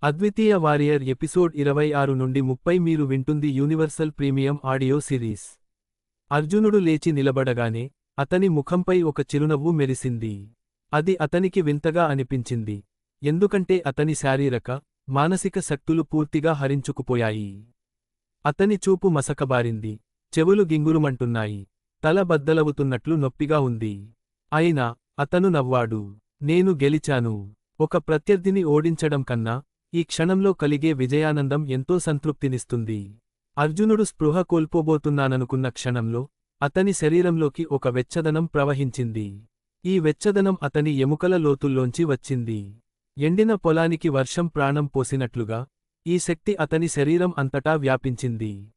అద్వితీయ warrior episode 26 నుండి 30 మీరు వింటుంది యూనివర్సల్ ప్రీమియం ఆడియో సిరీస్. అర్జునుడు లేచి నిలబడగానే అతని ముఖంపై ఒక చిరునవ్వు మెరిసింది. అది అతనికి వింతగా అనిపించింది. ఎందుకంటే అతని శారీరక, మానసిక శక్తులు పూర్తిగా హరించుకుపోయాయి. అతని చూపు మసకబారింది, చెవులు గింగురుమంటున్నాయి, తల బద్దలవుతున్నట్లు నొప్పిగా ఉంది. అయినా అతను నవ్వాడు. నేను గెలిచాను. ఒక ప్రత్యర్థిని ఓడించడం కన్నా ఈ క్షణంలో కలిగే విజయానందం ఎంతో సంతృప్తినిస్తుంది. అర్జునుడు స్పృహ కోల్పోబోతున్నాననుకున్న క్షణంలో అతని శరీరంలోకి ఒక వెచ్చదనం ప్రవహించింది. ఈ వెచ్చదనం అతని ఎముకల లోతుల్లోంచి వచ్చింది. ఎండిన పొలానికి వర్షం ప్రాణం పోసినట్లుగా ఈ శక్తి అతని శరీరం అంతటా వ్యాపించింది.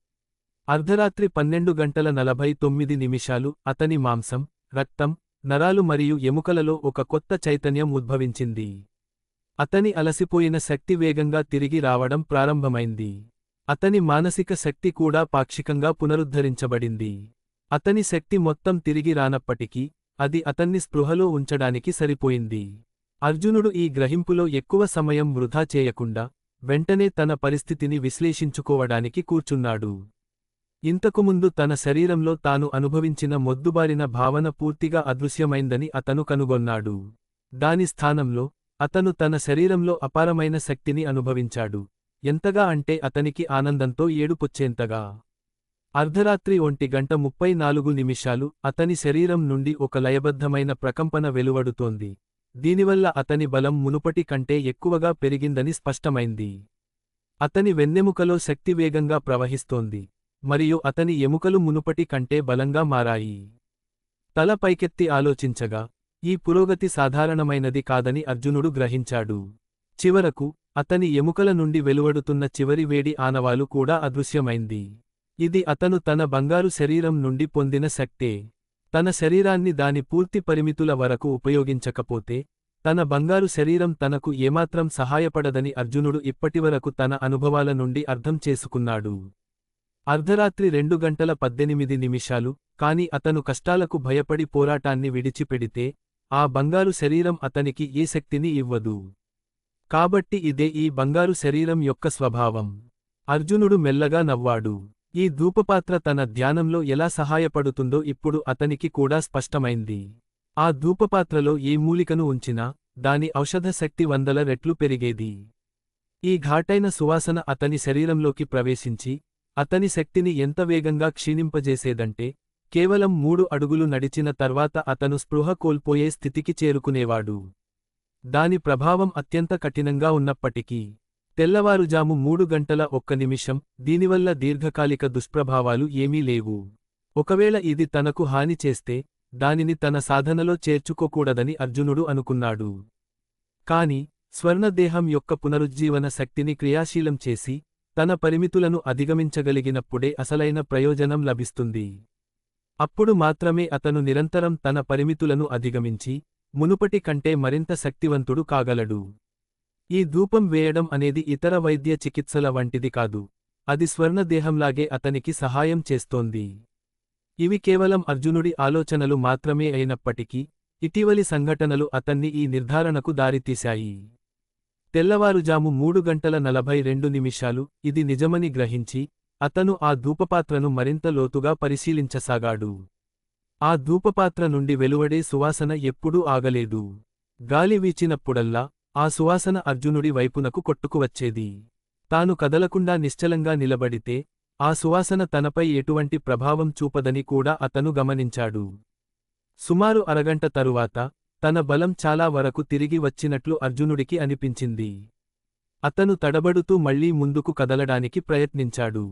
అర్ధరాత్రి 12:49 అతని మాంసం, రక్తం, నరాలు మరియు ఎముకలలో ఒక కొత్త చైతన్యం ఉద్భవించింది. అతని అలసిపోయిన శక్తి వేగంగా తిరిగి రావడం ప్రారంభమైంది. అతని మానసిక శక్తి కూడా పాక్షికంగా పునరుద్ధరించబడింది. అతని శక్తి మొత్తం తిరిగి రానప్పటికీ అది అతన్ని స్పృహలో ఉంచడానికి సరిపోయింది. అర్జునుడు ఈ గ్రహింపులో ఎక్కువ సమయం వృధా చేయకుండా వెంటనే తన పరిస్థితిని విశ్లేషించుకోవడానికి కూర్చున్నాడు. ఇంతకుముందు తన శరీరంలో తాను అనుభవించిన మొద్దుబారిన భావన పూర్తిగా అదృశ్యమైందని అతను కనుగొన్నాడు. దాని స్థానంలో అతను తన శరీరంలో అపారమైన శక్తిని అనుభవించాడు. ఎంతగా అంటే అతనికి ఆనందంతో ఏడుపొచ్చేంతగా. అర్ధరాత్రి 1:34 అతని శరీరం నుండి ఒక లయబద్ధమైన ప్రకంపన వెలువడుతోంది. దీనివల్ల అతని బలం మునుపటి కంటే ఎక్కువగా పెరిగిందని స్పష్టమైంది. అతని వెన్నెముకలో శక్తి వేగంగా ప్రవహిస్తోంది, మరియు అతని ఎముకలు మునుపటి కంటే బలంగా మారాయి. తల పైకెత్తి ఆలోచించగా ఈ పురోగతి సాధారణమైనది కాదని అర్జునుడు గ్రహించాడు. చివరకు అతని ఎముకల నుండి వెలువడుతున్న చివరి వేడి ఆనవాలు కూడా అదృశ్యమైంది. ఇది అతను తన బంగారు శరీరం నుండి పొందిన శక్తే. తన శరీరాన్ని దాని పూర్తి పరిమితుల వరకు ఉపయోగించకపోతే తన బంగారు శరీరం తనకు ఏమాత్రం సహాయపడదని అర్జునుడు ఇప్పటివరకు తన అనుభవాల నుండి అర్థం చేసుకున్నాడు. అర్ధరాత్రి 2:18 కాని అతను కష్టాలకు భయపడి పోరాటాన్ని విడిచిపెడితే ఆ బంగారు శరీరం అతనికి ఏ శక్తిని ఇవ్వదు. కాబట్టి ఇదే ఈ బంగారు శరీరం యొక్క స్వభావం. అర్జునుడు మెల్లగా నవ్వాడు. ఈ ధూపపాత్ర తన ధ్యానంలో ఎలా సహాయపడుతుందో ఇప్పుడు అతనికి కూడా స్పష్టమైంది. ఆ ధూపపాత్రలో ఏ మూలికను ఉంచినా దాని ఔషధ శక్తి 100 రెట్లు పెరిగేది. ఈ ఘాటైన సువాసన అతని శరీరంలోకి ప్రవేశించి అతని శక్తిని ఎంత వేగంగా క్షీణింపజేసేదంటే కేవలం 3 అడుగులు నడిచిన తర్వాత అతను స్పృహ కోల్పోయే స్థితికి చేరుకునేవాడు. దాని ప్రభావం అత్యంత కఠినంగా ఉన్నప్పటికీ తెల్లవారుజాము 3:01 దీనివల్ల దీర్ఘకాలిక దుష్ప్రభావాలు ఏమీ లేవు. ఒకవేళ ఇది తనకు హాని చేస్తే దానిని తన సాధనలో చేర్చుకోకూడదని అర్జునుడు అనుకున్నాడు. కాని స్వర్ణదేహం యొక్క పునరుజ్జీవన శక్తిని క్రియాశీలం చేసి తన పరిమితులను అధిగమించగలిగినప్పుడే అసలైన ప్రయోజనం లభిస్తుంది. అప్పుడు మాత్రమే అతను నిరంతరం తన పరిమితులను అధిగమించి మునుపటి కంటే మరింత శక్తివంతుడు కాగలడు. ఈ ధూపం వేయడం అనేది ఇతర వైద్య చికిత్సల వంటిది కాదు. అది స్వర్ణదేహంలాగే అతనికి సహాయం చేస్తోంది. ఇవి కేవలం అర్జునుడి ఆలోచనలు మాత్రమే అయినప్పటికీ ఇటీవలి సంఘటనలు అతన్ని ఈ నిర్ధారణకు దారితీశాయి. తెల్లవారుజాము 3:42 ఇది నిజమని గ్రహించి అతను ఆ ధూపపాత్రను మరింత లోతుగా పరిశీలించసాగాడు. ఆ ధూపపాత్ర నుండి వెలువడే సువాసన ఎప్పుడూ ఆగలేదు. గాలి వీచినప్పుడల్లా ఆ సువాసన అర్జునుడి వైపునకు కొట్టుకువచ్చేది. తాను కదలకుండా నిశ్చలంగా నిలబడితే ఆ సువాసన తనపై ఎటువంటి ప్రభావం చూపదని కూడా అతను గమనించాడు. సుమారు అరగంట తరువాత తన బలం చాలా వరకు తిరిగి వచ్చినట్లు అర్జునుడికి అనిపించింది. అతను తడబడుతూ మళ్లీ ముందుకు కదలడానికి ప్రయత్నించాడు.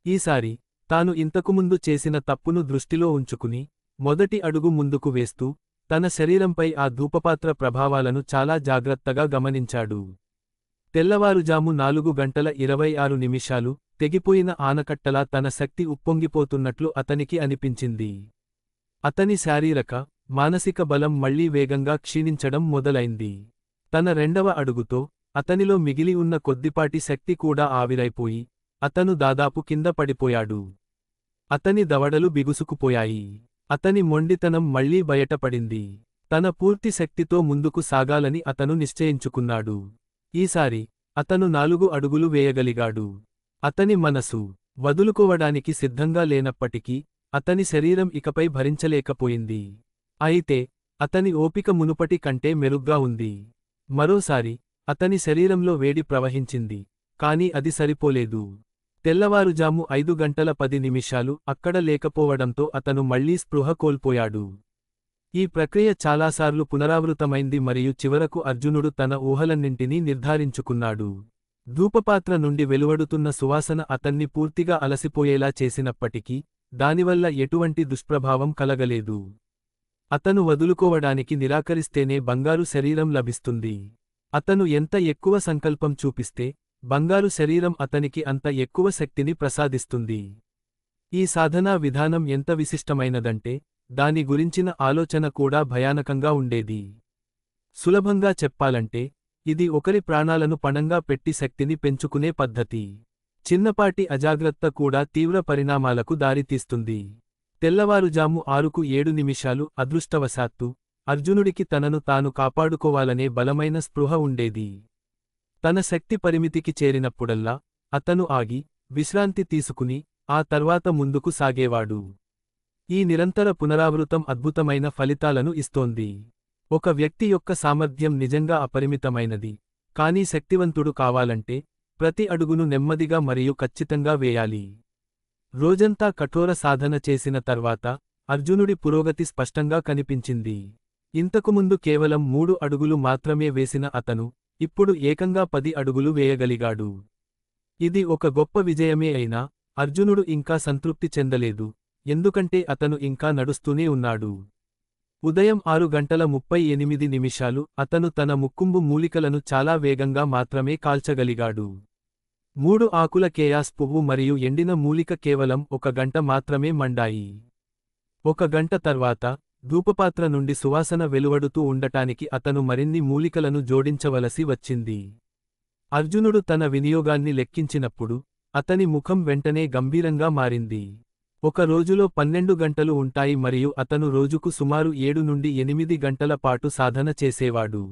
ఈసారి తాను ఇంతకుముందు చేసిన తప్పును దృష్టిలో ఉంచుకుని మొదటి అడుగు ముందుకు వేస్తూ తన శరీరంపై ఆ ధూపపాత్ర ప్రభావాలను చాలా జాగ్రత్తగా గమనించాడు. తెల్లవారుజాము 4:26 తెగిపోయిన ఆనకట్టలా తన శక్తి ఉప్పొంగిపోతున్నట్లు అతనికి అనిపించింది. అతని శారీరక, మానసిక బలం మళ్లీ వేగంగా క్షీణించడం మొదలైంది. తన రెండవ అడుగుతో అతనిలో మిగిలి ఉన్న కొద్దిపాటి శక్తి కూడా ఆవిరైపోయి అతను దాదాపు కింద పడిపోయాడు. అతని దవడలు బిగుసుకుపోయాయి. అతని మొండితనం మళ్లీ బయటపడింది. తన పూర్తి శక్తితో ముందుకు సాగాలని అతను నిశ్చయించుకున్నాడు. ఈసారి అతను 4 అడుగులు వేయగలిగాడు. అతని మనసు వదులుకోవడానికి సిద్ధంగా లేనప్పటికీ అతని శరీరం ఇకపై భరించలేకపోయింది. అయితే అతని ఓపిక మునుపటి కంటే మెరుగ్గా ఉంది. మరోసారి అతని శరీరంలో వేడి ప్రవహించింది. కాని అది సరిపోలేదు. తెల్లవారుజాము 5:10 అక్కడ లేకపోవడంతో అతను మళ్లీ స్పృహ కోల్పోయాడు. ఈ ప్రక్రియ చాలాసార్లు పునరావృతమైంది మరియు చివరకు అర్జునుడు తన ఊహలన్నింటినీ నిర్ధారించుకున్నాడు. ధూపపాత్ర నుండి వెలువడుతున్న సువాసన అతన్ని పూర్తిగా అలసిపోయేలా చేసినప్పటికీ దానివల్ల ఎటువంటి దుష్ప్రభావం కలగలేదు. అతను వదులుకోవడానికి నిరాకరిస్తేనే బంగారు శరీరం లభిస్తుంది. అతను ఎంత ఎక్కువ సంకల్పం చూపిస్తే బంగారు శరీరం అతనికి అంత ఎక్కువ శక్తిని ప్రసాదిస్తుంది. ఈ సాధనా విధానం ఎంత విశిష్టమైనదంటే దాని గురించిన ఆలోచన కూడా భయానకంగా ఉండేది. సులభంగా చెప్పాలంటే ఇది ఒకరి ప్రాణాలను పణంగా పెట్టి శక్తిని పెంచుకునే పద్ధతి. చిన్నపాటి అజాగ్రత్త కూడా తీవ్ర పరిణామాలకు దారితీస్తుంది. తెల్లవారుజాము 6:07 అదృష్టవశాత్తు అర్జునుడికి తనను తాను కాపాడుకోవాలనే బలమైన స్పృహ ఉండేది. తన శక్తి పరిమితికి చేరినప్పుడల్లా అతను ఆగి విశ్రాంతి తీసుకుని ఆ తర్వాత ముందుకు సాగేవాడు. ఈ నిరంతర పునరావృతం అద్భుతమైన ఫలితాలను ఇస్తోంది. ఒక వ్యక్తి యొక్క సామర్థ్యం నిజంగా అపరిమితమైనది. కానీ శక్తివంతుడు కావాలంటే ప్రతి అడుగును నెమ్మదిగా మరియు ఖచ్చితంగా వేయాలి. రోజంతా కఠోర సాధన చేసిన తర్వాత అర్జునుడి పురోగతి స్పష్టంగా కనిపించింది. ఇంతకుముందు కేవలం 3 అడుగులు మాత్రమే వేసిన అతను ఇప్పుడు ఏకంగా 10 అడుగులు వేయగలిగాడు. ఇది ఒక గొప్ప విజయమే అయినా అర్జునుడు ఇంకా సంతృప్తి చెందలేదు. ఎందుకంటే అతను ఇంకా నడుస్తూనే ఉన్నాడు. ఉదయం 6:38 అతను తన ముక్కుంబు మూలికలను చాలా వేగంగా మాత్రమే కాల్చగలిగాడు. 3 ఆకుల కేయాస్ పువ్వు మరియు ఎండిన మూలిక కేవలం 1 గంట మాత్రమే మండాయి. 1 గంట తర్వాత ధూపపాత్ర నుండి సువాసన వెలువడుతూ ఉండటానికి అతను మరిన్ని మూలికలను జోడించవలసి వచ్చింది. అర్జునుడు తన వినియోగాన్ని లెక్కించినప్పుడు అతని ముఖం వెంటనే గంభీరంగా మారింది. ఒక రోజులో 12 గంటలు ఉంటాయి మరియు అతను రోజుకు సుమారు 7 నుండి 8 గంటల పాటు సాధన చేసేవాడు.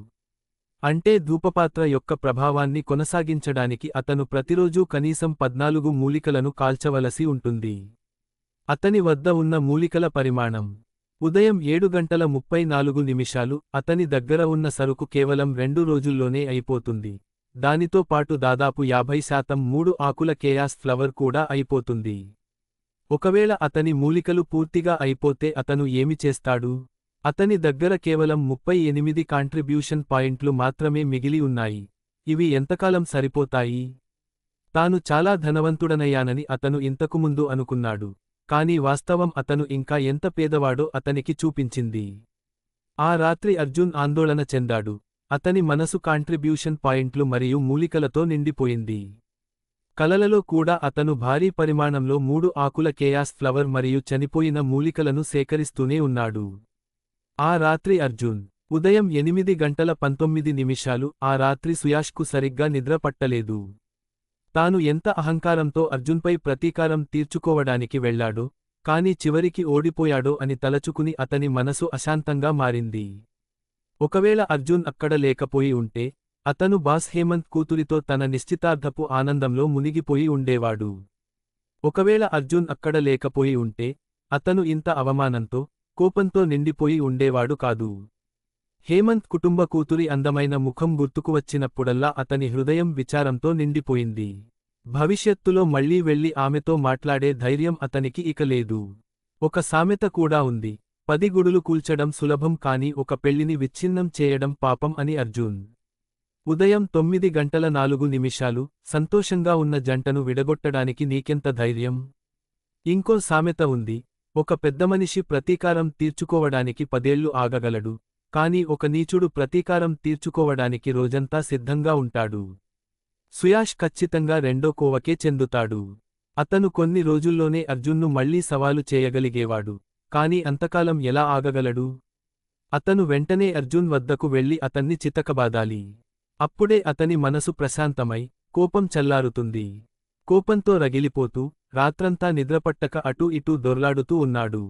అంటే ధూపపాత్ర యొక్క ప్రభావాన్ని కొనసాగించడానికి అతను ప్రతిరోజూ కనీసం 14 మూలికలను కాల్చవలసి ఉంటుంది. అతని వద్ద ఉన్న మూలికల పరిమాణం ఉదయం 7:34 అతని దగ్గర ఉన్న సరుకు కేవలం 2 రోజుల్లోనే అయిపోతుంది. దానితో పాటు దాదాపు 50% 3 ఆకుల కేయాస్ ఫ్లవర్ కూడా అయిపోతుంది. ఒకవేళ అతని మూలికలు పూర్తిగా అయిపోతే అతను ఏమి చేస్తాడు? అతని దగ్గర కేవలం 38 కాంట్రిబ్యూషన్ పాయింట్లు మాత్రమే మిగిలి ఉన్నాయి. ఇవి ఎంతకాలం సరిపోతాయి? తాను చాలా ధనవంతుడనయ్యానని అతను ఇంతకుముందు అనుకున్నాడు. కాని వాస్తవం అతను ఇంకా ఎంత పేదవాడో అతనికి చూపించింది. ఆ రాత్రి అర్జున్ ఆందోళన చెందాడు. అతని మనసు కాంట్రిబ్యూషన్ పాయింట్లు మరియు మూలికలతో నిండిపోయింది. కలలలో కూడా అతను భారీ పరిమాణంలో 3 ఆకుల కేయాస్ ఫ్లవర్ మరియు చనిపోయిన మూలికలను సేకరిస్తూనే ఉన్నాడు. ఆ రాత్రి అర్జున్ ఉదయం 8:19 ఆ రాత్రి సుయాష్కు సరిగ్గా నిద్ర పట్టలేదు. తాను ఎంత అహంకారంతో అర్జున్పై ప్రతీకారం తీర్చుకోవడానికి వెళ్లాడో, కాని చివరికి ఓడిపోయాడో అని తలచుకుని అతని మనసు అశాంతంగా మారింది. ఒకవేళ అర్జున్ అక్కడ లేకపోయి ఉంటే అతను బాస్ హేమంత్ కూతురితో తన నిశ్చితార్థపు ఆనందంలో మునిగిపోయి ఉండేవాడు. ఒకవేళ అర్జున్ అక్కడ లేకపోయి ఉంటే అతను ఇంత అవమానంతో కోపంతో నిండిపోయి ఉండేవాడు కాదు. హేమంత్ కుటుంబ కూతురి అందమైన ముఖం గుర్తుకు వచ్చినప్పుడల్లా అతని హృదయం విచారంతో నిండిపోయింది. భవిష్యత్తులో మళ్లీ వెళ్లి ఆమెతో మాట్లాడే ధైర్యం అతనికి ఇక లేదు. ఒక సామెత కూడా ఉంది, 10 గుడులు కూల్చడం సులభం కాని ఒక పెళ్లిని విచ్ఛిన్నం చేయడం పాపం అని. అర్జున్ ఉదయం 9:04 సంతోషంగా ఉన్న జంటను విడగొట్టడానికి నీకెంత ధైర్యం? ఇంకో సామెత ఉంది, ఒక పెద్దమనిషి ప్రతీకారం తీర్చుకోవడానికి 10 ఏళ్లు ఆగగలడు, కాని ఒక నీచుడు ప్రతీకారం తీర్చుకోవడానికి రోజంతా సిద్ధంగా ఉంటాడు. సుయాష్ ఖచ్చితంగా రెండో కోవకే చెందుతాడు. అతను కొన్ని రోజుల్లోనే అర్జున్ను మళ్లీ సవాలు చేయగలిగేవాడు, కాని అంతకాలం ఎలా ఆగగలడు? అతను వెంటనే అర్జున్ వద్దకు వెళ్లి అతన్ని చితకబాదాలి. అప్పుడే అతని మనసు ప్రశాంతమై కోపం చల్లారుతుంది. కోపంతో రగిలిపోతూ రాత్రంతా నిద్రపట్టక అటూ ఇటూ దొర్లాడుతూ ఉన్నాడు.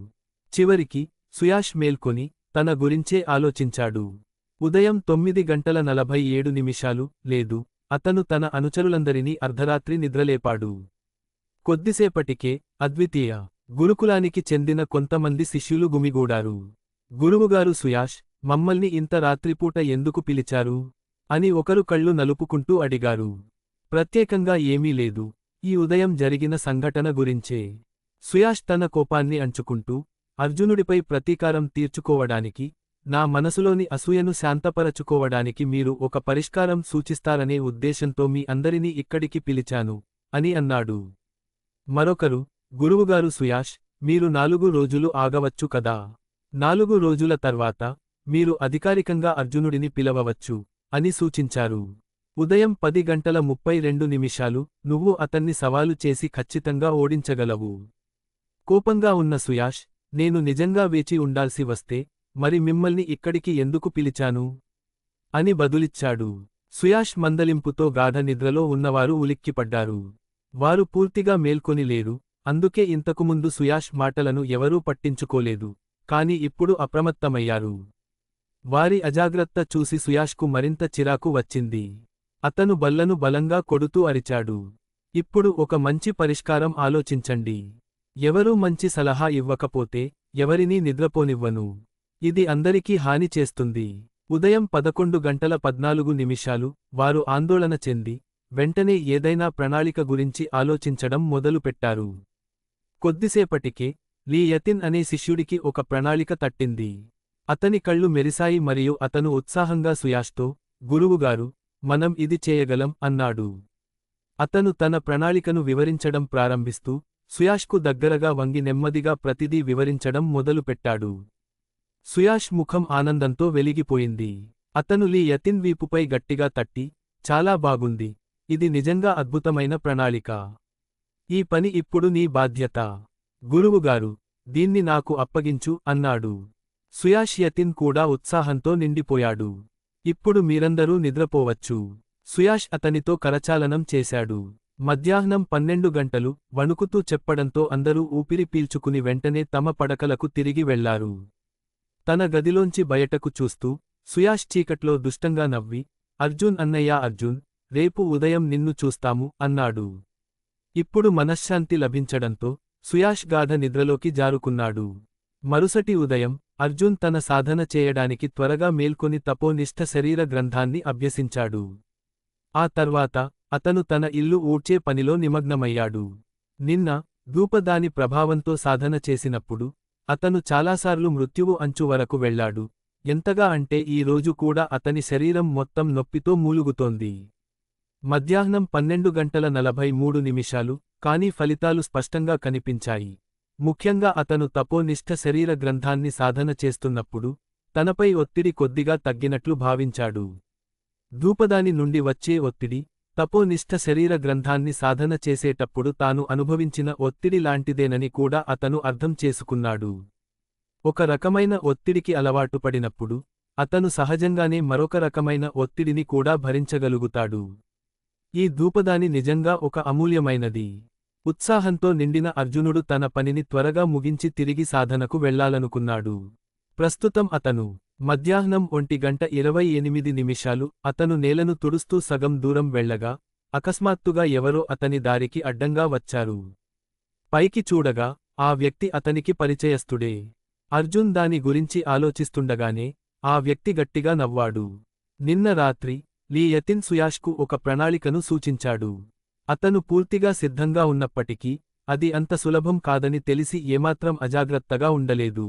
చివరికి సుయాష్ మేల్కొని తన గురించే ఆలోచించాడు. ఉదయం 9:47 లేదు అతను తన అనుచరులందరినీ అర్ధరాత్రి నిద్రలేపాడు. కొద్దిసేపటికే అద్వితీయ గురుకులానికి చెందిన కొంతమంది శిష్యులు గుమిగూడారు. గురువుగారు సుయాష్, మమ్మల్ని ఇంత రాత్రిపూట ఎందుకు పిలిచారు అని ఒకరు కళ్ళు నలుపుకుంటూ అడిగారు. ప్రత్యేకంగా ఏమీ లేదు, ఈ ఉదయం జరిగిన సంఘటన గురించే. సుయాష్ తన కోపాన్ని అణచుకుంటూ, అర్జునుడిపై ప్రతీకారం తీర్చుకోవడానికి, నా మనసులోని అసూయను శాంతపరచుకోవడానికి మీరు ఒక పరిష్కారం సూచిస్తారనే ఉద్దేశంతో మీ అందరినీ ఇక్కడికి పిలిచాను అని అన్నాడు. మరొకరు, గురువుగారు సుయాష్, మీరు 4 రోజులు ఆగవచ్చు కదా. 4 రోజుల తర్వాత మీరు అధికారికంగా అర్జునుడిని పిలవవచ్చు అని సూచించారు. ఉదయం 10:32 నువ్వు అతన్ని సవాలు చేసి ఖచ్చితంగా ఓడించగలవు. కోపంగా ఉన్న సుయాష్, నేను నిజంగా వేచి ఉండాల్సి వస్తే మరి మిమ్మల్ని ఇక్కడికి ఎందుకు పిలిచాను అని బదులిచ్చాడు. సుయాష్ మందలింపుతో గాఢ నిద్రలో ఉన్నవారు ఉలిక్కిపడ్డారు. వారు పూర్తిగా మేల్కొని లేరు, అందుకే ఇంతకుముందు సుయాష్ మాటలను ఎవరూ పట్టించుకోలేదు, కాని ఇప్పుడు అప్రమత్తమయ్యారు. వారి అజాగ్రత్త చూసి సుయాష్కు మరింత చిరాకు వచ్చింది. అతను బల్లను బలంగా కొడుతూ అరిచాడు. ఇప్పుడు ఒక మంచి పరిష్కారం ఆలోచించండి. ఎవరూ మంచి సలహా ఇవ్వకపోతే ఎవరినీ నిద్రపోనివ్వను. ఇది అందరికీ హాని చేస్తుంది. ఉదయం 11:14 వారు ఆందోళన చెంది వెంటనే ఏదైనా ప్రణాళిక గురించి ఆలోచించడం మొదలుపెట్టారు. కొద్దిసేపటికే లీ యతిన్ అనే శిష్యుడికి ఒక ప్రణాళిక తట్టింది. అతని కళ్ళు మెరిశాయి మరియు అతను ఉత్సాహంగా సుయాష్తో, గురువుగారు, మనం ఇది చేయగలం అన్నాడు. అతను తన ప్రణాళికను వివరించడం ప్రారంభిస్తూ, సుయాష్కు దగ్గరగా వంగి నెమ్మదిగా ప్రతిదీ వివరించడం మొదలుపెట్టాడు. సుయాష్ ముఖం ఆనందంతో వెలిగిపోయింది. అతను లీ యతిన్ వీపుపై గట్టిగా తట్టి, చాలా బాగుంది, ఇది నిజంగా అద్భుతమైన ప్రణాళిక. ఈ పని ఇప్పుడు నీ బాధ్యత. గురువుగారు, దీన్ని నాకు అప్పగించు అన్నాడు. సుయాష్ యతిన్ కూడా ఉత్సాహంతో నిండిపోయాడు. ఇప్పుడు మీరందరూ నిద్రపోవచ్చు. సుయాష్ అతనితో కరచాలనం చేశాడు. మధ్యాహ్నం 12 గంటలు వణుకుతూ చెప్పడంతో అందరూ ఊపిరి పీల్చుకుని వెంటనే తమ పడకలకు తిరిగి వెళ్లారు. తన గదిలోంచి బయటకు చూస్తూ సుయాష్ చీకట్లో దుష్టంగా నవ్వి, అర్జున్ అన్నయ్యా అర్జున్, రేపు ఉదయం నిన్ను చూస్తాము అన్నాడు. ఇప్పుడు మనశ్శాంతి లభించడంతో సుయాష్ గాఢ నిద్రలోకి జారుకున్నాడు. మరుసటి ఉదయం అర్జున్ తన సాధన చేయడానికి త్వరగా మేల్కొని తపోనిష్ఠ శరీర గ్రంథాన్ని అభ్యసించాడు. ఆ తర్వాత అతను తన ఇల్లు ఊడ్చే పనిలో నిమగ్నమయ్యాడు. నిన్న ధూపదాని ప్రభావంతో సాధన చేసినప్పుడు అతను చాలాసార్లు మృత్యువు అంచు వరకు వెళ్లాడు. ఎంతగా అంటే ఈ రోజు కూడా అతని శరీరం మొత్తం నొప్పితో మూలుగుతోంది. మధ్యాహ్నం 12:43 కానీ ఫలితాలు స్పష్టంగా కనిపించాయి. ముఖ్యంగా అతను తపోనిష్ఠ శరీర గ్రంథాన్ని సాధన చేస్తున్నప్పుడు తనపై ఒత్తిడి కొద్దిగా తగ్గినట్లు భావించాడు. ధూపదాని నుండి వచ్చే ఒత్తిడి, తపోనిష్ఠ శరీర గ్రంథాన్ని సాధన చేసేటప్పుడు తాను అనుభవించిన ఒత్తిడి లాంటిదేనని కూడా అతను అర్థం చేసుకున్నాడు. ఒక రకమైన ఒత్తిడికి అలవాటుపడినప్పుడు అతను సహజంగానే మరొక రకమైన ఒత్తిడిని కూడా భరించగలుగుతాడు. ఈ ధూపదాని నిజంగా ఒక అమూల్యమైనది. ఉత్సాహంతో నిండిన అర్జునుడు తన పనిని త్వరగా ముగించి తిరిగి సాధనకు వెళ్లాలనుకున్నాడు. ప్రస్తుతం అతను మధ్యాహ్నం 1:28 అతను నేలను తుడుస్తూ సగం దూరం వెళ్లగా అకస్మాత్తుగా ఎవరో అతని దారికి అడ్డంగా వచ్చారు. పైకి చూడగా ఆ వ్యక్తి అతనికి పరిచయస్తుడే. అర్జున్ దాని గురించి ఆలోచిస్తుండగానే ఆ వ్యక్తి గట్టిగా నవ్వాడు. నిన్న రాత్రి లీ యతిన్ సుయాష్కు ఒక ప్రణాళికను సూచించాడు. అతను పూర్తిగా సిద్ధంగా ఉన్నప్పటికీ అది అంత సులభం కాదని తెలిసి ఏమాత్రం అజాగ్రత్తగా ఉండలేదు.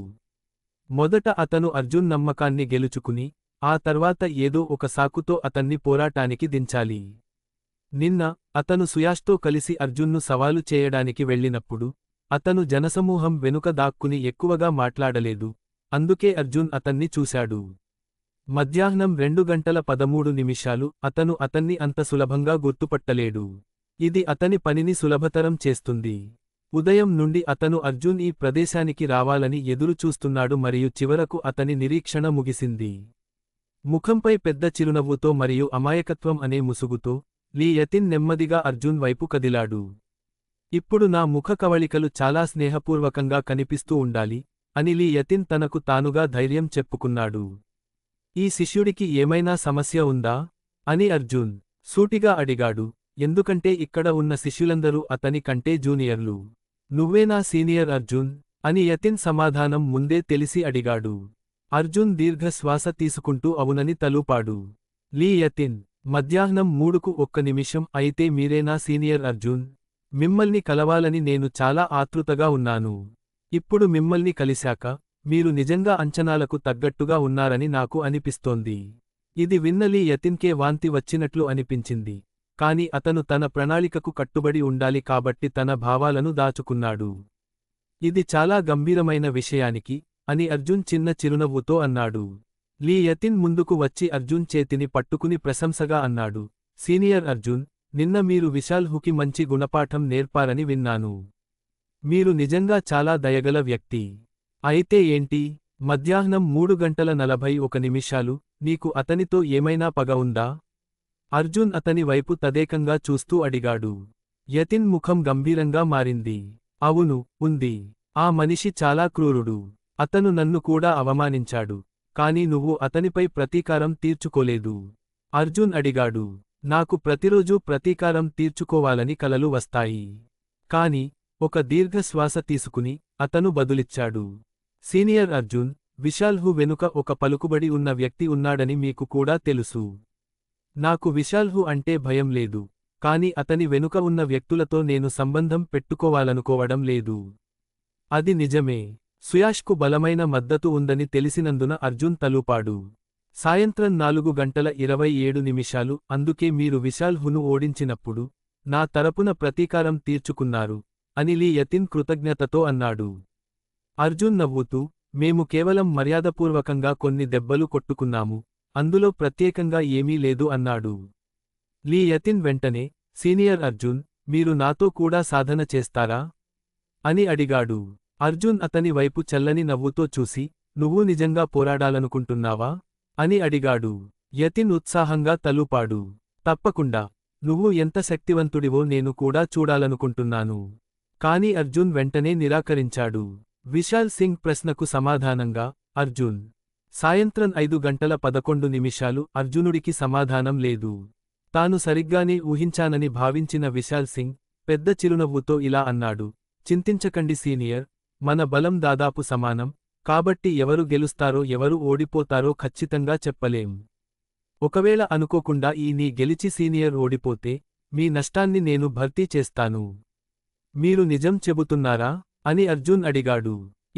మొదట అతను అర్జున్ నమ్మకాన్ని గెలుచుకుని ఆ తర్వాత ఏదో ఒక సాకుతో అతన్ని పోరాటానికి దించాలి. నిన్న అతను సుయాష్తో కలిసి అర్జున్ను సవాలు చేయడానికి వెళ్ళినప్పుడు అతను జనసమూహం వెనుక దాక్కుని ఎక్కువగా మాట్లాడలేదు, అందుకే అర్జున్ అతన్ని చూశాడు. మధ్యాహ్నం 2:13 అతను అతన్ని అంత సులభంగా గుర్తుపట్టలేడు. ఇది అతని పనిని సులభతరం చేస్తుంది. ఉదయం నుండి అతను అర్జున్ ఈ ప్రదేశానికి రావాలని ఎదురు చూస్తున్నాడు మరియు చివరకు అతని నిరీక్షణ ముగిసింది. ముఖంపై పెద్ద చిరునవ్వుతో మరియు అమాయకత్వం అనే ముసుగుతో లీ యతిన్ నెమ్మదిగా అర్జున్ వైపు కదిలాడు. ఇప్పుడు నా ముఖ కవళికలు చాలా స్నేహపూర్వకంగా కనిపిస్తూ ఉండాలి అని లీ యతిన్ తనకు తానుగా ధైర్యం చెప్పుకున్నాడు. ఈ శిష్యుడికి ఏమైనా సమస్య ఉందా అని అర్జున్ సూటిగా అడిగాడు. ఎందుకంటే ఇక్కడ ఉన్న శిష్యులందరూ అతని కంటే జూనియర్లు. నువ్వేనా సీనియర్ అర్జున్? అని యతిన్ సమాధానం ముందే తెలిసి అడిగాడు. అర్జున్ దీర్ఘశ్వాస తీసుకుంటూ అవునని తలూపాడు. యతిన్, మధ్యాహ్నం 3కు 1 నిమిషం అయితే మీరేనా సీనియర్ అర్జున్? మిమ్మల్ని కలవాలని నేను చాలా ఆతృతగా ఉన్నాను. ఇప్పుడు మిమ్మల్ని కలిశాక మీరు నిజంగా అంచనాలకు తగ్గట్టుగా ఉన్నారని నాకు అనిపిస్తోంది. ఇది విన్న యతిన్కే వాంతి వచ్చినట్లు అనిపించింది. కాని అతను తన ప్రణాళికకు కట్టుబడి ఉండాలి కాబట్టి తన భావాలను దాచుకున్నాడు. ఇది చాలా గంభీరమైన విషయానికి అని అర్జున్ చిన్న చిరునవ్వుతో అన్నాడు. యతిన్ ముందుకు వచ్చి అర్జున్ చేతిని పట్టుకుని ప్రశంసగా అన్నాడు. సీనియర్ అర్జున్, నిన్న మీరు విశాల్ హుకి మంచి గుణపాఠం నేర్పారని విన్నాను. మీరు నిజంగా చాలా దయగల వ్యక్తి. అయితే ఏంటి? మధ్యాహ్నం 3:41 నీకు అతనితో ఏమైనా పగ ఉందా? అర్జున్ అతని వైపు తదేకంగా చూస్తూ అడిగాడు. యతిన్ ముఖం గంభీరంగా మారింది. అవును, ఉంది. ఆ మనిషి చాలా క్రూరుడు. అతను నన్ను కూడా అవమానించాడు. కాని నువ్వు అతనిపై ప్రతీకారం తీర్చుకోలేదు. అర్జున్ అడిగాడు. నాకు ప్రతిరోజూ ప్రతీకారం తీర్చుకోవాలని కలలు వస్తాయి. కాని ఒక దీర్ఘశ్వాస తీసుకుని అతను బదులిచ్చాడు. సీనియర్ అర్జున్, విశాల్ హు వెనుక ఒక పలుకుబడి ఉన్న వ్యక్తి ఉన్నాడని మీకు కూడా తెలుసు. నాకు విశాల్ హు అంటే భయం లేదు. కాని అతని వెనుక ఉన్న వ్యక్తులతో నేను సంబంధం పెట్టుకోవాలనుకోవడం లేదు. అది నిజమే. సుయాష్కు బలమైన మద్దతు ఉందని తెలిసినందున అర్జున్ తలూపాడు. సాయంత్రం 4:27 అందుకే మీరు విశాల్ హును ఓడించినప్పుడు నా తరపున ప్రతీకారం తీర్చుకున్నారు అని యతిన్ కృతజ్ఞతతో అన్నాడు. అర్జున్ నవ్వుతూ, మేము కేవలం మర్యాదపూర్వకంగా కొన్ని దెబ్బలు కొట్టుకున్నాము, అందులో ప్రత్యేకంగా ఏమీ లేదు అన్నాడు. యతిన్ వెంటనే, సీనియర్ అర్జున్, మీరు నాతో కూడా సాధన చేస్తారా? అని అడిగాడు. అర్జున్ అతని వైపు చల్లని నవ్వుతో చూసి, నువ్వు నిజంగా పోరాడాలనుకుంటున్నావా? అని అడిగాడు. యతిన్ ఉత్సాహంగా తలూపాడు. తప్పకుండా. నువ్వు ఎంత శక్తివంతుడివో నేను కూడా చూడాలనుకుంటున్నాను. కాని అర్జున్ వెంటనే నిరాకరించాడు. విశాల్ సింగ్ ప్రశ్నకు సమాధానంగా, అర్జున్. సాయంత్రం 5:11 అర్జునుడికి సమాధానం లేదు. తాను సరిగ్గానే ఊహించానని భావించిన విశాల్ సింగ్ పెద్ద చిరునవ్వుతో ఇలా అన్నాడు. చింతించకండి సీనియర్, మన బలం దాదాపు సమానం, కాబట్టి ఎవరు గెలుస్తారో ఎవరు ఓడిపోతారో ఖచ్చితంగా చెప్పలేం. ఒకవేళ అనుకోకుండా నీ గెలిచి సీనియర్ ఓడిపోతే మీ నష్టాన్ని నేను భర్తీ చేస్తాను. మీరు నిజం చెబుతున్నారా? అని అర్జున్ అడిగాడు.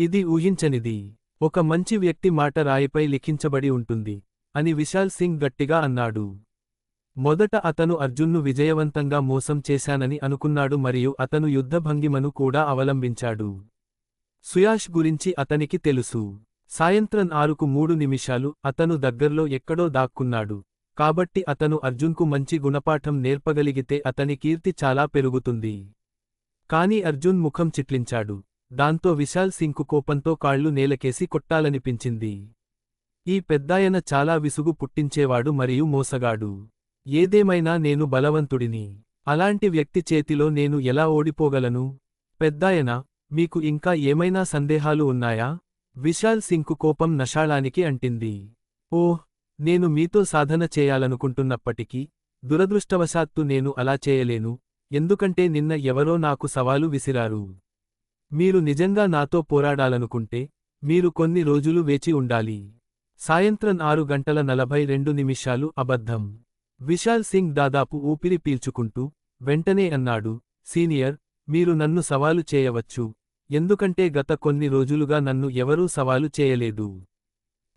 ఇది ఊహించనిది. ఒక మంచి వ్యక్తి మాట రాయిపై లిఖించబడి ఉంటుంది అని విశాల్ సింగ్ గట్టిగా అన్నాడు. మొదట అతను అర్జున్ను విజయవంతంగా మోసం చేశానని అనుకున్నాడు మరియు అతను యుద్ధభంగిమను కూడా అవలంబించాడు. సుయాష్ గురించి అతనికి తెలుసు. సాయంత్రం 6:03 అతను దగ్గర్లో ఎక్కడో దాక్కున్నాడు. కాబట్టి అతను అర్జున్కు మంచి గుణపాఠం నేర్పగలిగితే అతని కీర్తి చాలా పెరుగుతుంది. కాని అర్జున్ ముఖం చిట్లించాడు. దాంతో విశాల్ సింగ్కు కోపంతో కాళ్లు నేలకేసి కొట్టాలనిపించింది. ఈ పెద్దాయన చాలా విసుగు పుట్టించేవాడు మరియు మోసగాడు. ఏదేమైనా నేను బలవంతుడిని. అలాంటి వ్యక్తి చేతిలో నేను ఎలా ఓడిపోగలను? పెద్దాయనా, మీకు ఇంకా ఏమైనా సందేహాలు ఉన్నాయా? విశాల్ సింగ్కు కోపం నషాళానికి అంటింది. ఓహ్, నేను మీతో సాధన చేయాలనుకుంటున్నప్పటికీ దురదృష్టవశాత్తు నేను అలా చేయలేను, ఎందుకంటే నిన్న ఎవరో నాకు సవాలు విసిరారు. మీరు నిజంగా నాతో పోరాడాలనుకుంటే మీరు కొన్ని రోజులు వేచి ఉండాలి. సాయంత్రం 6:42 అబద్ధం. విశాల్ సింగ్ దాదాపు ఊపిరి పీల్చుకుంటూ వెంటనే అన్నాడు. సీనియర్, మీరు నన్ను సవాలు చేయవచ్చు, ఎందుకంటే గత కొన్ని రోజులుగా నన్ను ఎవరూ సవాలు చేయలేదు.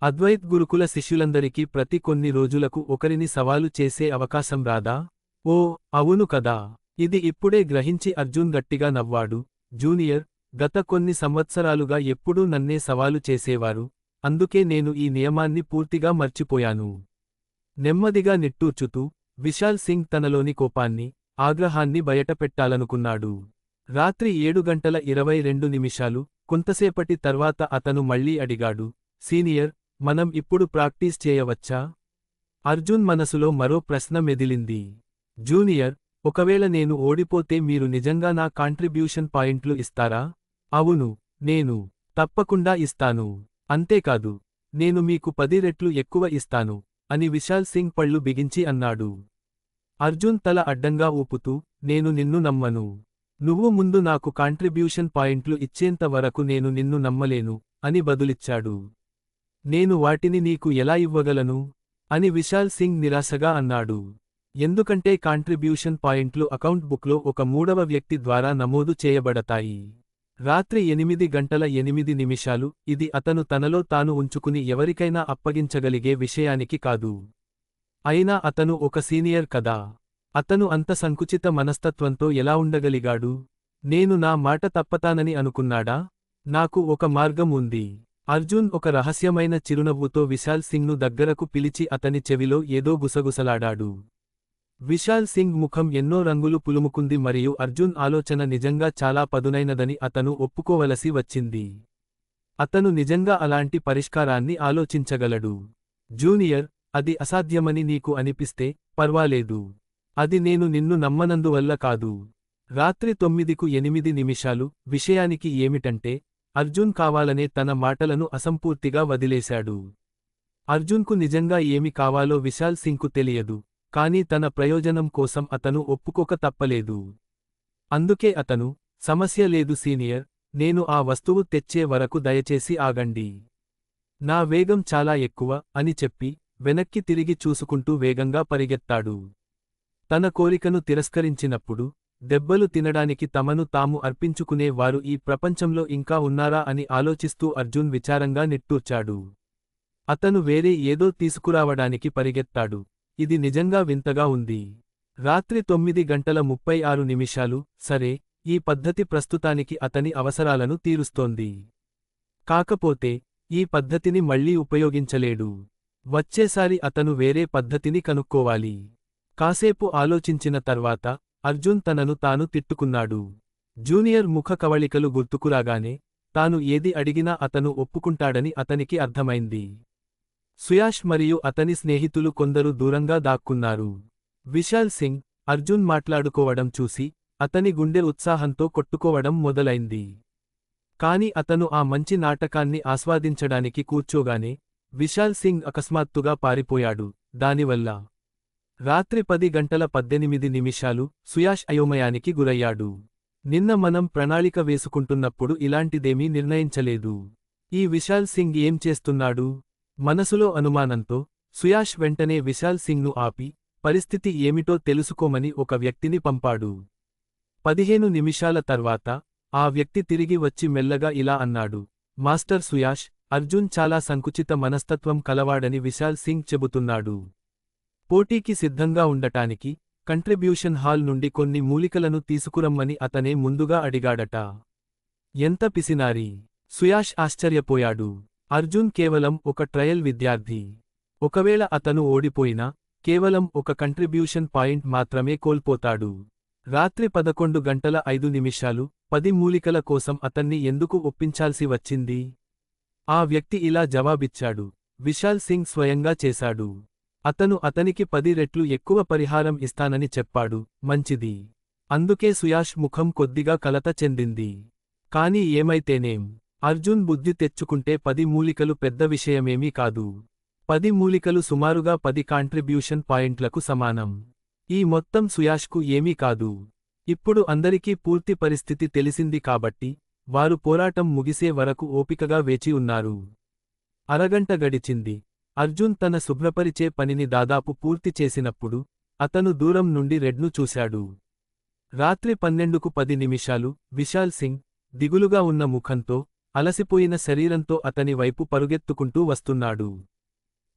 అద్వైత్ గురుకుల శిష్యులందరికీ ప్రతి కొన్ని రోజులకు ఒకరిని సవాలు చేసే అవకాశం రాదా? ఓ, అవును కదా. ఇది ఇప్పుడే గ్రహించి అర్జున్ గట్టిగా నవ్వాడు. జూనియర్, గత కొన్ని సంవత్సరాలుగా ఎప్పుడూ నన్నే సవాలు చేసేవారు, అందుకే నేను ఈ నియమాన్ని పూర్తిగా మర్చిపోయాను. నెమ్మదిగా నిట్టూర్చుతూ విశాల్ సింగ్ తనలోని కోపాన్ని, ఆగ్రహాన్ని బయటపెట్టాలనుకున్నాడు. రాత్రి 7:22 కొంతసేపటి తర్వాత అతను మళ్ళీ అడిగాడు. సీనియర్, మనం ఇప్పుడు ప్రాక్టీస్ చేయవచ్చా? అర్జున్ మనసులో మరో ప్రశ్న మెదిలింది. జూనియర్, ఒకవేళ నేను ఓడిపోతే మీరు నిజంగా నా కాంట్రిబ్యూషన్ పాయింట్లు ఇస్తారా? అవును, నేను తప్పకుండా ఇస్తాను. అంతేకాదు, నేను మీకు 10 రెట్లు ఎక్కువ ఇస్తాను అని విశాల్ సింగ్ పళ్ళు బిగించి అన్నాడు. అర్జున్ తల అడ్డంగా ఊపుతూ, నేను నిన్ను నమ్మను. నువ్వు ముందు నాకు కాంట్రిబ్యూషన్ పాయింట్లు ఇచ్చేంత వరకు నేను నిన్ను నమ్మలేను, అని బదులిచ్చాడు. నేను వాటిని నీకు ఎలా ఇవ్వగలను? అని విశాల్ సింగ్ నిరాశగా అన్నాడు. ఎందుకంటే కాంట్రిబ్యూషన్ పాయింట్లు అకౌంట్ బుక్లో ఒక మూడవ వ్యక్తి ద్వారా నమోదు చేయబడతాయి. రాత్రి 8:08 ఇది అతను తనలో తాను ఉంచుకుని ఎవరికైనా అప్పగించగలిగే విషయానికి కాదు. అయినా అతను ఒక సీనియర్ కదా. అతను అంత సంకుచిత మనస్తత్వంతో ఎలా ఉండగలిగాడు? నేను నా మాట తప్పతానని అనుకున్నాడా? నాకు ఒక మార్గం ఉంది. అర్జున్ ఒక రహస్యమైన చిరునవ్వుతో విశాల్ సింగ్ను దగ్గరకు పిలిచి అతని చెవిలో ఏదో గుసగుసలాడాడు. విశాల్ సింగ్ ముఖం ఎన్నో రంగులు పులుముకుంది మరియు అర్జున్ ఆలోచన నిజంగా చాలా పదునైనదని అతను ఒప్పుకోవలసి వచ్చింది. అతను నిజంగా అలాంటి పరిష్కారాన్ని ఆలోచించగలడు. జూనియర్, అది అసాధ్యమని నీకు అనిపిస్తే పర్వాలేదు. అది నేను నిన్ను నమ్మనందువల్ల కాదు. రాత్రి 9:08 విషయానికి ఏమిటంటే, అర్జున్ కావాలనే తన మాటలను అసంపూర్తిగా వదిలేశాడు. అర్జున్కు నిజంగా ఏమి కావాలో విశాల్ సింగ్కు తెలియదు, కానీ తన ప్రయోజనం కోసం అతను ఒప్పుకోక తప్పలేదు. అందుకే అతను, సమస్య లేదు సీనియర్, నేను ఆ వస్తువు తెచ్చే వరకు దయచేసి ఆగండి. నా వేగం చాలా ఎక్కువ, అని చెప్పి, వెనక్కి తిరిగి చూసుకుంటూ వేగంగా పరిగెత్తాడు. తన కోరికను తిరస్కరించినప్పుడు, దెబ్బలు తినడానికి తమను తాము అర్పించుకునే వారు ఈ ప్రపంచంలో ఇంకా ఉన్నారా అని ఆలోచిస్తూ అర్జున్ విచారంగా నిట్టూర్చాడు. అతను వేరే ఏదో తీసుకురావడానికి పరిగెత్తాడు. ఇది నిజంగా వింతగా ఉంది. రాత్రి 9:36 సరే, ఈ పద్ధతి ప్రస్తుతానికి అతని అవసరాలను తీరుస్తోంది. కాకపోతే, ఈ పద్ధతిని మళ్లీ ఉపయోగించలేడు. వచ్చేసారి అతను వేరే పద్ధతిని కనుక్కోవాలి. కాసేపు ఆలోచించిన తర్వాత, అర్జున్ తనను తాను తిట్టుకున్నాడు. జూనియర్ ముఖ కవళికలు గుర్తుకురాగానే, తాను ఏది అడిగినా అతను ఒప్పుకుంటాడని అతనికి అర్థమైంది. సుయాష్ మరియు అతని స్నేహితులు కొందరు దూరంగా దాక్కున్నారు. విశాల్ సింగ్, అర్జున్ మాట్లాడుకోవడం చూసి, అతని గుండె ఉత్సాహంతో కొట్టుకోవడం మొదలైంది. కాని అతను ఆ మంచి నాటకాన్ని ఆస్వాదించడానికి కూర్చోగానే, విశాల్ సింగ్ అకస్మాత్తుగా పారిపోయాడు. దానివల్ల రాత్రి 10:18 సుయాష్ అయోమయానికి గురయ్యాడు. నిన్న మనం ప్రణాళిక వేసుకుంటున్నప్పుడు ఇలాంటిదేమీ నిర్ణయించలేదు. ఈ విశాల్ సింగ్ ఏం చేస్తున్నాడు? మనసులో అనుమానంతో, సుయాష్ వెంటనే విశాల్ సింగ్ను ఆపి, పరిస్థితి ఏమిటో తెలుసుకోమని ఒక వ్యక్తిని పంపాడు. 15 నిమిషాల తర్వాత, ఆ వ్యక్తి తిరిగి వచ్చి మెల్లగా ఇలా అన్నాడు, మాస్టర్ సుయాష్, అర్జున్ చాలా సంకుచిత మనస్తత్వం కలవాడని విశాల్ సింగ్ చెబుతున్నాడు. పోటీకి సిద్ధంగా ఉండటానికి, కంట్రిబ్యూషన్ హాల్ నుండి కొన్ని మూలికలను తీసుకురమ్మని అతనే ముందుగా అడిగాడట. ఎంత పిసినారి! సుయాష్ ఆశ్చర్యపోయాడు. అర్జున్ కేవలం ఒక ట్రయల్ విద్యార్థి. ఒకవేళ అతను ఓడిపోయినా, కేవలం ఒక కంట్రిబ్యూషన్ పాయింట్ మాత్రమే కోల్పోతాడు. రాత్రి 11:05 10 మూలికల కోసం అతన్ని ఎందుకు ఒప్పించాల్సి వచ్చింది? ఆ వ్యక్తి ఇలా జవాబిచ్చాడు, విశాల్ సింగ్ స్వయంగా చేశాడు. అతను అతనికి 10 రెట్లు ఎక్కువ పరిహారం ఇస్తానని చెప్పాడు. మంచిది. అందుకే సుయాష్ ముఖం కొద్దిగా కలత చెందింది. కాని ఏమైతేనేం, అర్జున్ బుద్ధి తెచ్చుకుంటే 10 మూలికలు పెద్ద విషయమేమీ కాదు. 10 మూలికలు సుమారుగా 10 కాంట్రిబ్యూషన్ పాయింట్లకు సమానం. ఈ మొత్తం సుయాష్కు ఏమీ కాదు. ఇప్పుడు అందరికీ పూర్తి పరిస్థితి తెలిసింది కాబట్టి, వారు పోరాటం ముగిసే వరకు ఓపికగా వేచి ఉన్నారు. అరగంట గడిచింది. అర్జున్ తన శుభ్రపరిచే పనిని దాదాపు పూర్తి చేసినప్పుడు, అతను దూరం నుండి రెడ్ను చూశాడు. రాత్రి 12:10 విశాల్ సింగ్, దిగులుగా ఉన్న ముఖంతో, అలసిపోయిన శరీరంతో అతని వైపు పరుగెత్తుకుంటూ వస్తున్నాడు.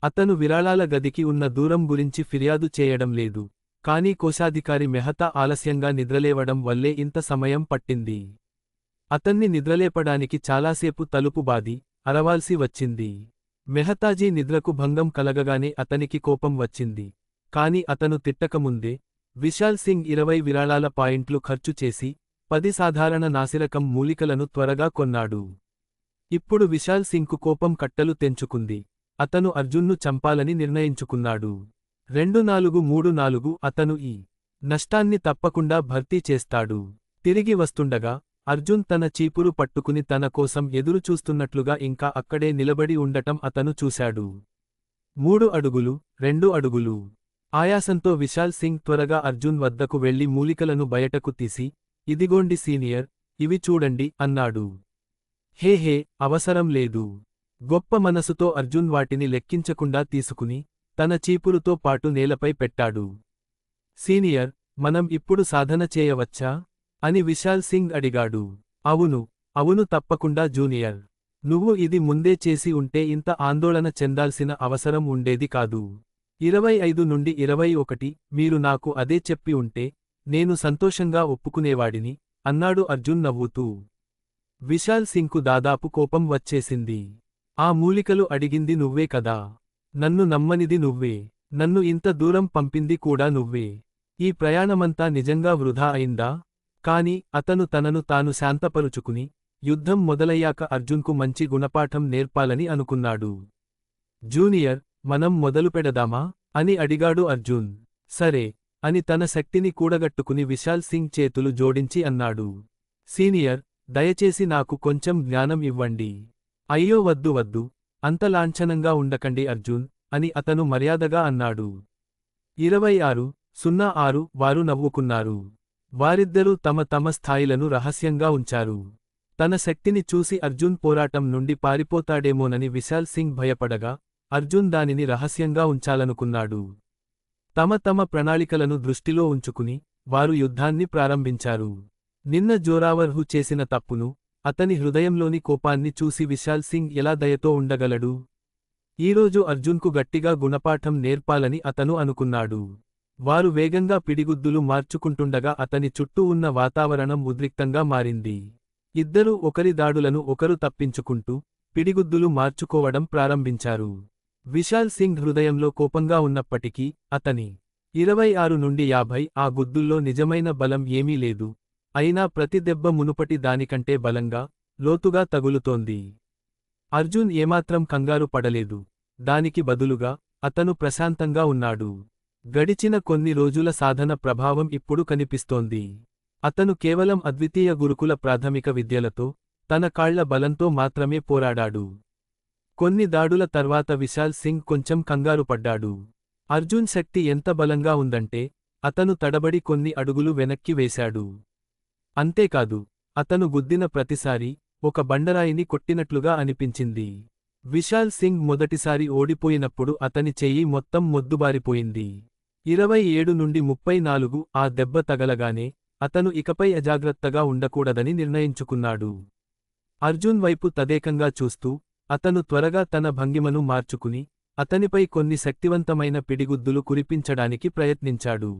అతను విరాళాల గదికి ఉన్న దూరం గురించి ఫిర్యాదు చేయడం లేదు, కానీ కోశాధికారి మెహతా ఆలస్యంగా నిద్రలేవడం వల్లే ఇంత సమయం పట్టింది. అతన్ని నిద్రలేపడానికి చాలాసేపు తలుపు బాది, అరవాల్సి వచ్చింది. మెహతాజీ నిద్రకు భంగం కలగగానే అతనికి కోపం వచ్చింది. కాని అతను తిట్టకముందే, విశాల్ సింగ్ 20 విరాళాల పాయింట్లు ఖర్చు చేసి, 10 సాధారణ నాసిరకం మూలికలను త్వరగా కొన్నాడు. ఇప్పుడు విశాల్ సింగ్కు కోపం కట్టలు తెంచుకుంది. అతను అర్జున్ను చంపాలని నిర్ణయించుకున్నాడు. 2434 అతను ఈ నష్టాన్ని తప్పకుండా భర్తీ చేస్తాడు. తిరిగి వస్తుండగా, అర్జున్ తన చీపురు పట్టుకుని తన కోసం ఎదురుచూస్తున్నట్లుగా ఇంకా అక్కడే నిలబడి ఉండటం అతను చూశాడు. 3 అడుగులు, 2 అడుగులు. ఆయాసంతో విశాల్ సింగ్ త్వరగా అర్జున్ వద్దకు వెళ్లి మూలికలను బయటకు తీసి, ఇదిగోండి సీనియర్, ఇవి చూడండి అన్నాడు. హే అవసరం లేదు. గొప్ప మనసుతో అర్జున్ వాటిని లెక్కించకుండా తీసుకుని, తన చీపురుతో పాటు నేలపై పెట్టాడు. సీనియర్, మనం ఇప్పుడు సాధన చేయవచ్చా? అని విశాల్ సింగ్ అడిగాడు. అవును తప్పకుండా జూనియర్. నువ్వు ఇది ముందే చేసి ఉంటే ఇంత ఆందోళన చెందాల్సిన అవసరం ఉండేది కాదు. 25 నుండి 21 మీరు నాకు అదే చెప్పి ఉంటే, నేను సంతోషంగా ఒప్పుకునేవాడిని, అన్నాడు అర్జున్ నవ్వుతూ. విశాల్ సింగ్కు దాదాపు కోపం వచ్చేసింది. ఆ మూలికలు అడిగింది నువ్వే కదా. నన్ను నమ్మనిది నువ్వే. నన్ను ఇంత దూరం పంపింది కూడా నువ్వే. ఈ ప్రయాణమంతా నిజంగా వృధా అయిందా? కాని అతను తనను తాను శాంతపరుచుకుని, యుద్ధం మొదలయ్యాక అర్జున్కు మంచి గుణపాఠం నేర్పాలని అనుకున్నాడు. జూనియర్, మనం మొదలుపెడదామా? అని అడిగాడు అర్జున్. సరే, అని తన శక్తిని కూడగట్టుకుని విశాల్ సింగ్ చేతులు జోడించి అన్నాడు. సీనియర్, దయచేసి నాకు కొంచెం జ్ఞానం ఇవ్వండి. అయ్యో వద్దు, అంత లాంఛనంగా ఉండకండి అర్జున్, అని అతను మర్యాదగా అన్నాడు. 26:06 వారు నవ్వుకున్నారు. వారిద్దరూ తమ తమ స్థాయిలను రహస్యంగా ఉంచారు. తన శక్తిని చూసి అర్జున్ పోరాటం నుండి పారిపోతాడేమోనని విశాల్ సింగ్ భయపడగా, అర్జున్ దానిని రహస్యంగా ఉంచాలనుకున్నాడు. తమ ప్రణాళికలను దృష్టిలో ఉంచుకుని, వారు యుద్ధాన్ని ప్రారంభించారు. నిన్న జోరావర్హు చేసిన తప్పును, అతని హృదయంలోని కోపాన్ని చూసి విశాల్ సింగ్ ఎలా దయతో ఉండగలడు? ఈరోజు అర్జున్కు గట్టిగా గుణపాఠం నేర్పాలని అతను అనుకున్నాడు. వారు వేగంగా పిడిగుద్దులు మార్చుకుంటుండగా అతని చుట్టూ ఉన్న వాతావరణం ఉద్రిక్తంగా మారింది. ఇద్దరూ ఒకరి దాడులను ఒకరు తప్పించుకుంటూ, పిడిగుద్దులు మార్చుకోవడం ప్రారంభించారు. విశాల్ సింగ్ హృదయంలో కోపంగా ఉన్నప్పటికీ, అతని 26 నుండి 50 ఆ గుద్దుల్లో నిజమైన బలం ఏమీ లేదు. అయినా ప్రతి దెబ్బ మునుపటి దానికంటే బలంగా, లోతుగా తగులుతోంది. అర్జున్ ఏమాత్రం కంగారు పడలేదు. దానికి బదులుగా, అతను ప్రశాంతంగా ఉన్నాడు. గడిచిన కొన్ని రోజుల సాధన ప్రభావం ఇప్పుడు కనిపిస్తోంది. అతను కేవలం అద్వితీయ గురుకుల ప్రాథమిక విద్యలతో, తన కాళ్ల బలంతో మాత్రమే పోరాడాడు. కొన్ని దాడుల తర్వాత విశాల్ సింగ్ కొంచెం కంగారు పడ్డాడు. అర్జున్ శక్తి ఎంత బలంగా ఉందంటే, అతను తడబడి కొన్ని అడుగులు వెనక్కి వేశాడు. అంతేకాదు, అతను గుద్దిన ప్రతిసారీ, ఒక బండరాయిని కొట్టినట్లుగా అనిపించింది. విశాల్ సింగ్ మొదటిసారి ఓడిపోయినప్పుడు అతని చెయ్యి మొత్తం మొద్దుబారిపోయింది. 27 నుండి 34 ఆ దెబ్బ తగలగానే, అతను ఇకపై అజాగ్రత్తగా ఉండకూడదని నిర్ణయించుకున్నాడు. అర్జున్ వైపు తదేకంగా చూస్తూ, అతను త్వరగా తన భంగిమను మార్చుకుని, అతనిపై కొన్ని శక్తివంతమైన పిడిగుద్దులు కురిపించడానికి ప్రయత్నించాడు.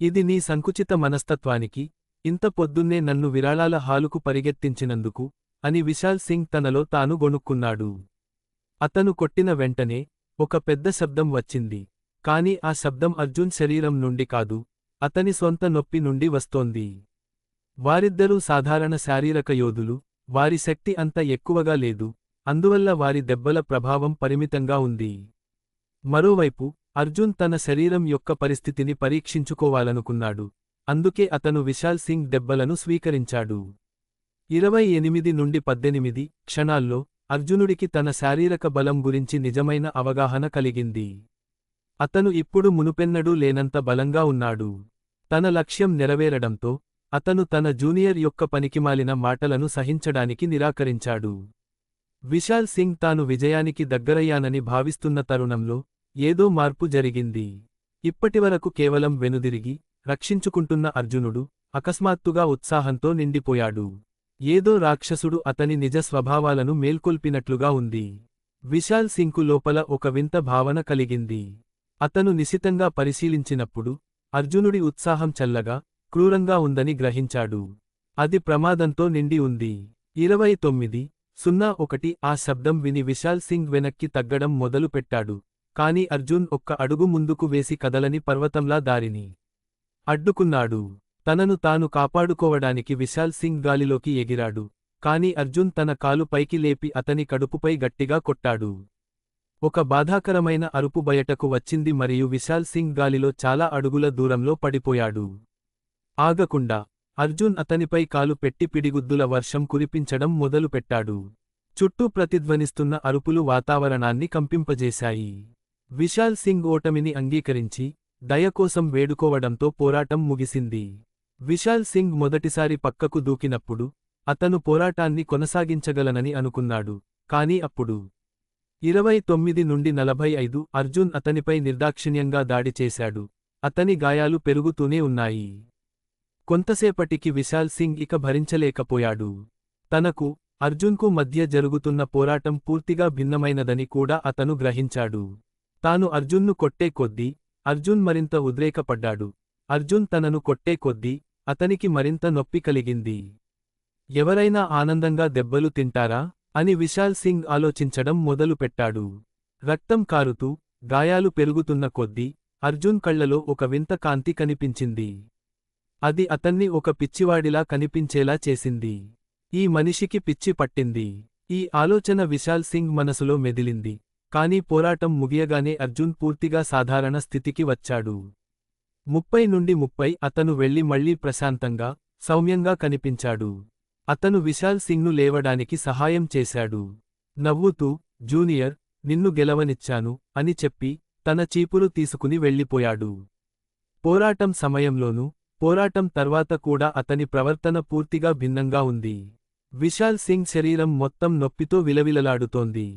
ఇది నీ సంకుచిత మనస్తత్వానికి, ఇంత పొద్దున్నే నన్ను విరాళాల హాలుకు పరిగెత్తించినందుకు, అని విశాల్ సింగ్ తనలో తాను గొణుక్కున్నాడు. అతను కొట్టిన వెంటనే, ఒక పెద్ద శబ్దం వచ్చింది. కాని ఆ శబ్దం అర్జున్ శరీరం నుండి కాదు, అతని సొంత నొప్పి నుండి వస్తోంది. వారిద్దరూ సాధారణ శారీరక యోధులు, వారి శక్తి అంత ఎక్కువగా లేదు, అందువల్ల వారి దెబ్బల ప్రభావం పరిమితంగా ఉంది. మరోవైపు, అర్జున్ తన శరీరం యొక్క పరిస్థితిని పరీక్షించుకోవాలనుకున్నాడు. అందుకే అతను విశాల్ సింగ్ దెబ్బలను స్వీకరించాడు. 28 నుండి 18 క్షణాల్లో, అర్జునుడికి తన శారీరక బలం గురించి నిజమైన అవగాహన కలిగింది. అతను ఇప్పుడు మునుపెన్నడూ లేనంత బలంగా ఉన్నాడు. తన లక్ష్యం నెరవేరడంతో, అతను తన జూనియర్ యొక్క పనికిమాలిన మాటలను సహించడానికి నిరాకరించాడు. విశాల్ సింగ్ తాను విజయానికి దగ్గరయ్యానని భావిస్తున్న తరుణంలో, ఏదో మార్పు జరిగింది. ఇప్పటివరకు కేవలం వెనుదిరిగి, రక్షించుకుంటున్న అర్జునుడు, అకస్మాత్తుగా ఉత్సాహంతో నిండిపోయాడు. ఏదో రాక్షసుడు అతని నిజ స్వభావాలను మేల్కొల్పినట్లుగా ఉంది. విశాల్ సింగ్కు లోపల ఒక వింత భావన కలిగింది. అతను నిశితంగా పరిశీలించినప్పుడు, అర్జునుడి ఉత్సాహం చల్లగా, క్రూరంగా ఉందని గ్రహించాడు. అది ప్రమాదంతో నిండి ఉంది. 29:01 ఆ శబ్దం విని విశాల్ సింగ్ వెనక్కి తగ్గడం మొదలుపెట్టాడు. కాని అర్జున్ ఒక్క అడుగు ముందుకు వేసి కదలని పర్వతంలా దారిని అడ్డుకున్నాడు. తనను తాను కాపాడుకోవడానికి విశాల్ సింగ్ గాలిలోకి ఎగిరాడు. కాని అర్జున్ తన కాలు పైకి లేపి అతని కడుపుపై గట్టిగా కొట్టాడు. ఒక బాధాకరమైన అరుపు బయటకు వచ్చింది మరియు విశాల్ సింగ్ గాలిలో చాలా అడుగుల దూరంలో పడిపోయాడు. ఆగకుండా, అర్జున్ అతనిపై కాలు పెట్టి పిడిగుద్దుల వర్షం కురిపించడం మొదలుపెట్టాడు. చుట్టూ ప్రతిధ్వనిస్తున్న అరుపులు వాతావరణాన్ని కంపింపజేశాయి. విశాల్ సింగ్ ఓటమిని అంగీకరించి దయకోసం వేడుకోవడంతో పోరాటం ముగిసింది. విశాల్ సింగ్ మొదటిసారి పక్కకు దూకినప్పుడు అతను పోరాటాన్ని కొనసాగించగలనని అనుకున్నాడు, కాని అప్పుడు 29 నుండి 45 అర్జున్ అతనిపై నిర్దాక్షిణ్యంగా దాడి చేశాడు. అతని గాయాలు పెరుగుతూనే ఉన్నాయి. కొంతసేపటికి విశాల్ సింగ్ ఇక భరించలేకపోయాడు. తనకు, అర్జున్కు మధ్య జరుగుతున్న పోరాటం పూర్తిగా భిన్నమైనదని కూడా అతను గ్రహించాడు. తాను అర్జున్ను కొట్టే కొద్దీ అర్జున్ మరింత ఉద్రేకపడ్డాడు. అర్జున్ తనను కొట్టే కొద్దీ అతనికి మరింత నొప్పి కలిగింది. ఎవరైనా ఆనందంగా దెబ్బలు తింటారా అని విశాల్ సింగ్ ఆలోచించడం మొదలుపెట్టాడు. రక్తం కారుతూ, గాయాలు పెరుగుతున్న కొద్దీ అర్జున్ కళ్లలో ఒక వింత కాంతి కనిపించింది. అది అతన్ని ఒక పిచ్చివాడిలా కనిపించేలా చేసింది. ఈ మనిషికి పిచ్చి పట్టింది. ఈ ఆలోచన విశాల్ సింగ్ మనసులో మెదిలింది. కానీ పోరాటం ముగియగానే అర్జున్ పూర్తిగా సాధారణ స్థితికి వచ్చాడు. 30 నుండి 30 అతను వెళ్లి మళ్లీ ప్రశాంతంగా, సౌమ్యంగా కనిపించాడు. అతను విశాల్ సింగ్ను లేవడానికి సహాయం చేశాడు. నవ్వుతూ, జూనియర్, నిన్ను గెలవనిచ్చాను అని చెప్పి తన చీపురు తీసుకుని వెళ్ళిపోయాడు. పోరాటం సమయంలోనూ, పోరాటం తర్వాత కూడా అతని ప్రవర్తన పూర్తిగా భిన్నంగా ఉంది. విశాల్ సింగ్ శరీరం మొత్తం నొప్పితో విలవిలలాడుతోంది.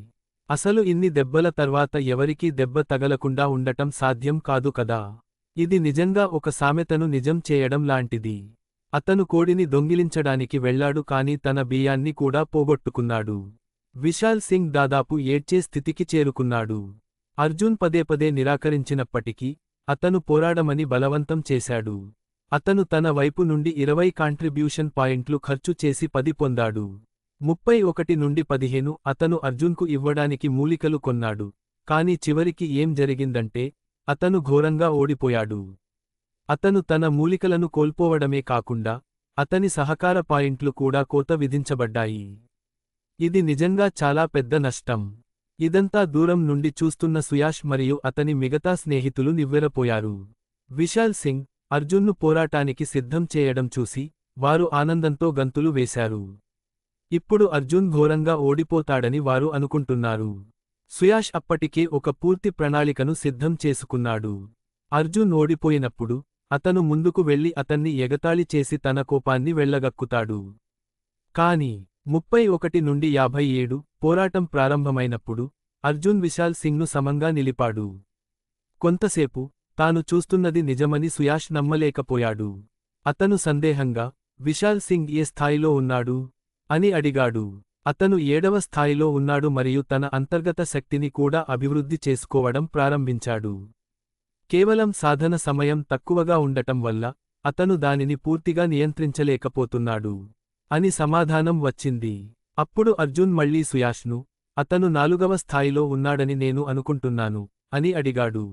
అసలు ఇన్ని దెబ్బల తర్వాత ఎవరికీ దెబ్బ తగలకుండా ఉండటం సాధ్యం కాదు కదా. ఇది నిజంగా ఒక సామెతను నిజం చేయడం లాంటిది. అతను కోడిని దొంగిలించడానికి వెళ్లాడు కాని తన బియ్యాన్ని కూడా పోగొట్టుకున్నాడు. విశాల్ సింగ్ దాదాపు ఏడ్చే స్థితికి చేరుకున్నాడు. అర్జున్ పదేపదే నిరాకరించినప్పటికీ అతను పోరాడమని బలవంతం చేశాడు. అతను తన వైపు నుండి 20 కాంట్రిబ్యూషన్ పాయింట్లు ఖర్చు చేసి 10 పొందాడు. 31 నుండి 15 అతను అర్జున్కు ఇవ్వడానికి మూలికలు కొన్నాడు. కాని చివరికి ఏం జరిగిందంటే అతను ఘోరంగా ఓడిపోయాడు. అతను తన మూలికలను కోల్పోవడమే కాకుండా అతని సహకార పాయింట్లు కూడా కోత విధించబడ్డాయి. ఇది నిజంగా చాలా పెద్ద నష్టం. ఇదంతా దూరం నుండి చూస్తున్న సుయాష్ మరియు అతని మిగతా స్నేహితులు నివ్వెరపోయారు. విశాల్ సింగ్, అర్జున్ను పోరాటానికి సిద్ధం చేయడం చూసి వారు ఆనందంతో గంతులు వేశారు. ఇప్పుడు అర్జున్ ఘోరంగా ఓడిపోతాడని వారు అనుకుంటున్నారు. సుయాష్ అప్పటికే ఒక పూర్తి ప్రణాళికను సిద్ధం చేసుకున్నాడు. అర్జున్ ఓడిపోయినప్పుడు అతను ముందుకు వెళ్లి అతన్ని ఎగతాళి చేసి తన కోపాన్ని వెళ్లగక్కుతాడు. కాని 31 నుండి 57 పోరాటం ప్రారంభమైనప్పుడు అర్జున్ విశాల్ సింగ్ను సమంగా నిలిపాడు. కొంతసేపు తాను చూస్తున్నది నిజమని సుయాష్ నమ్మలేకపోయాడు. అతను సందేహంగా, విశాల్ సింగ్ ఏ స్థాయిలో ఉన్నాడు అని అడిగాడు. అతను 7వ స్థాయిలో ఉన్నాడు మరియు తన అంతర్గత శక్తిని కూడా అభివృద్ధి చేసుకోవడం ప్రారంభించాడు. కేవలం సాధన సమయం తక్కువగా ఉండటం వల్ల అతను దానిని పూర్తిగా నియంత్రించలేకపోతున్నాడు అని సమాధానం వచ్చింది. అప్పుడు అర్జున్ మళ్లీ సుయాష్ను, అతను 4వ స్థాయిలో ఉన్నాడని నేను అనుకుంటున్నాను అని అడిగాడు.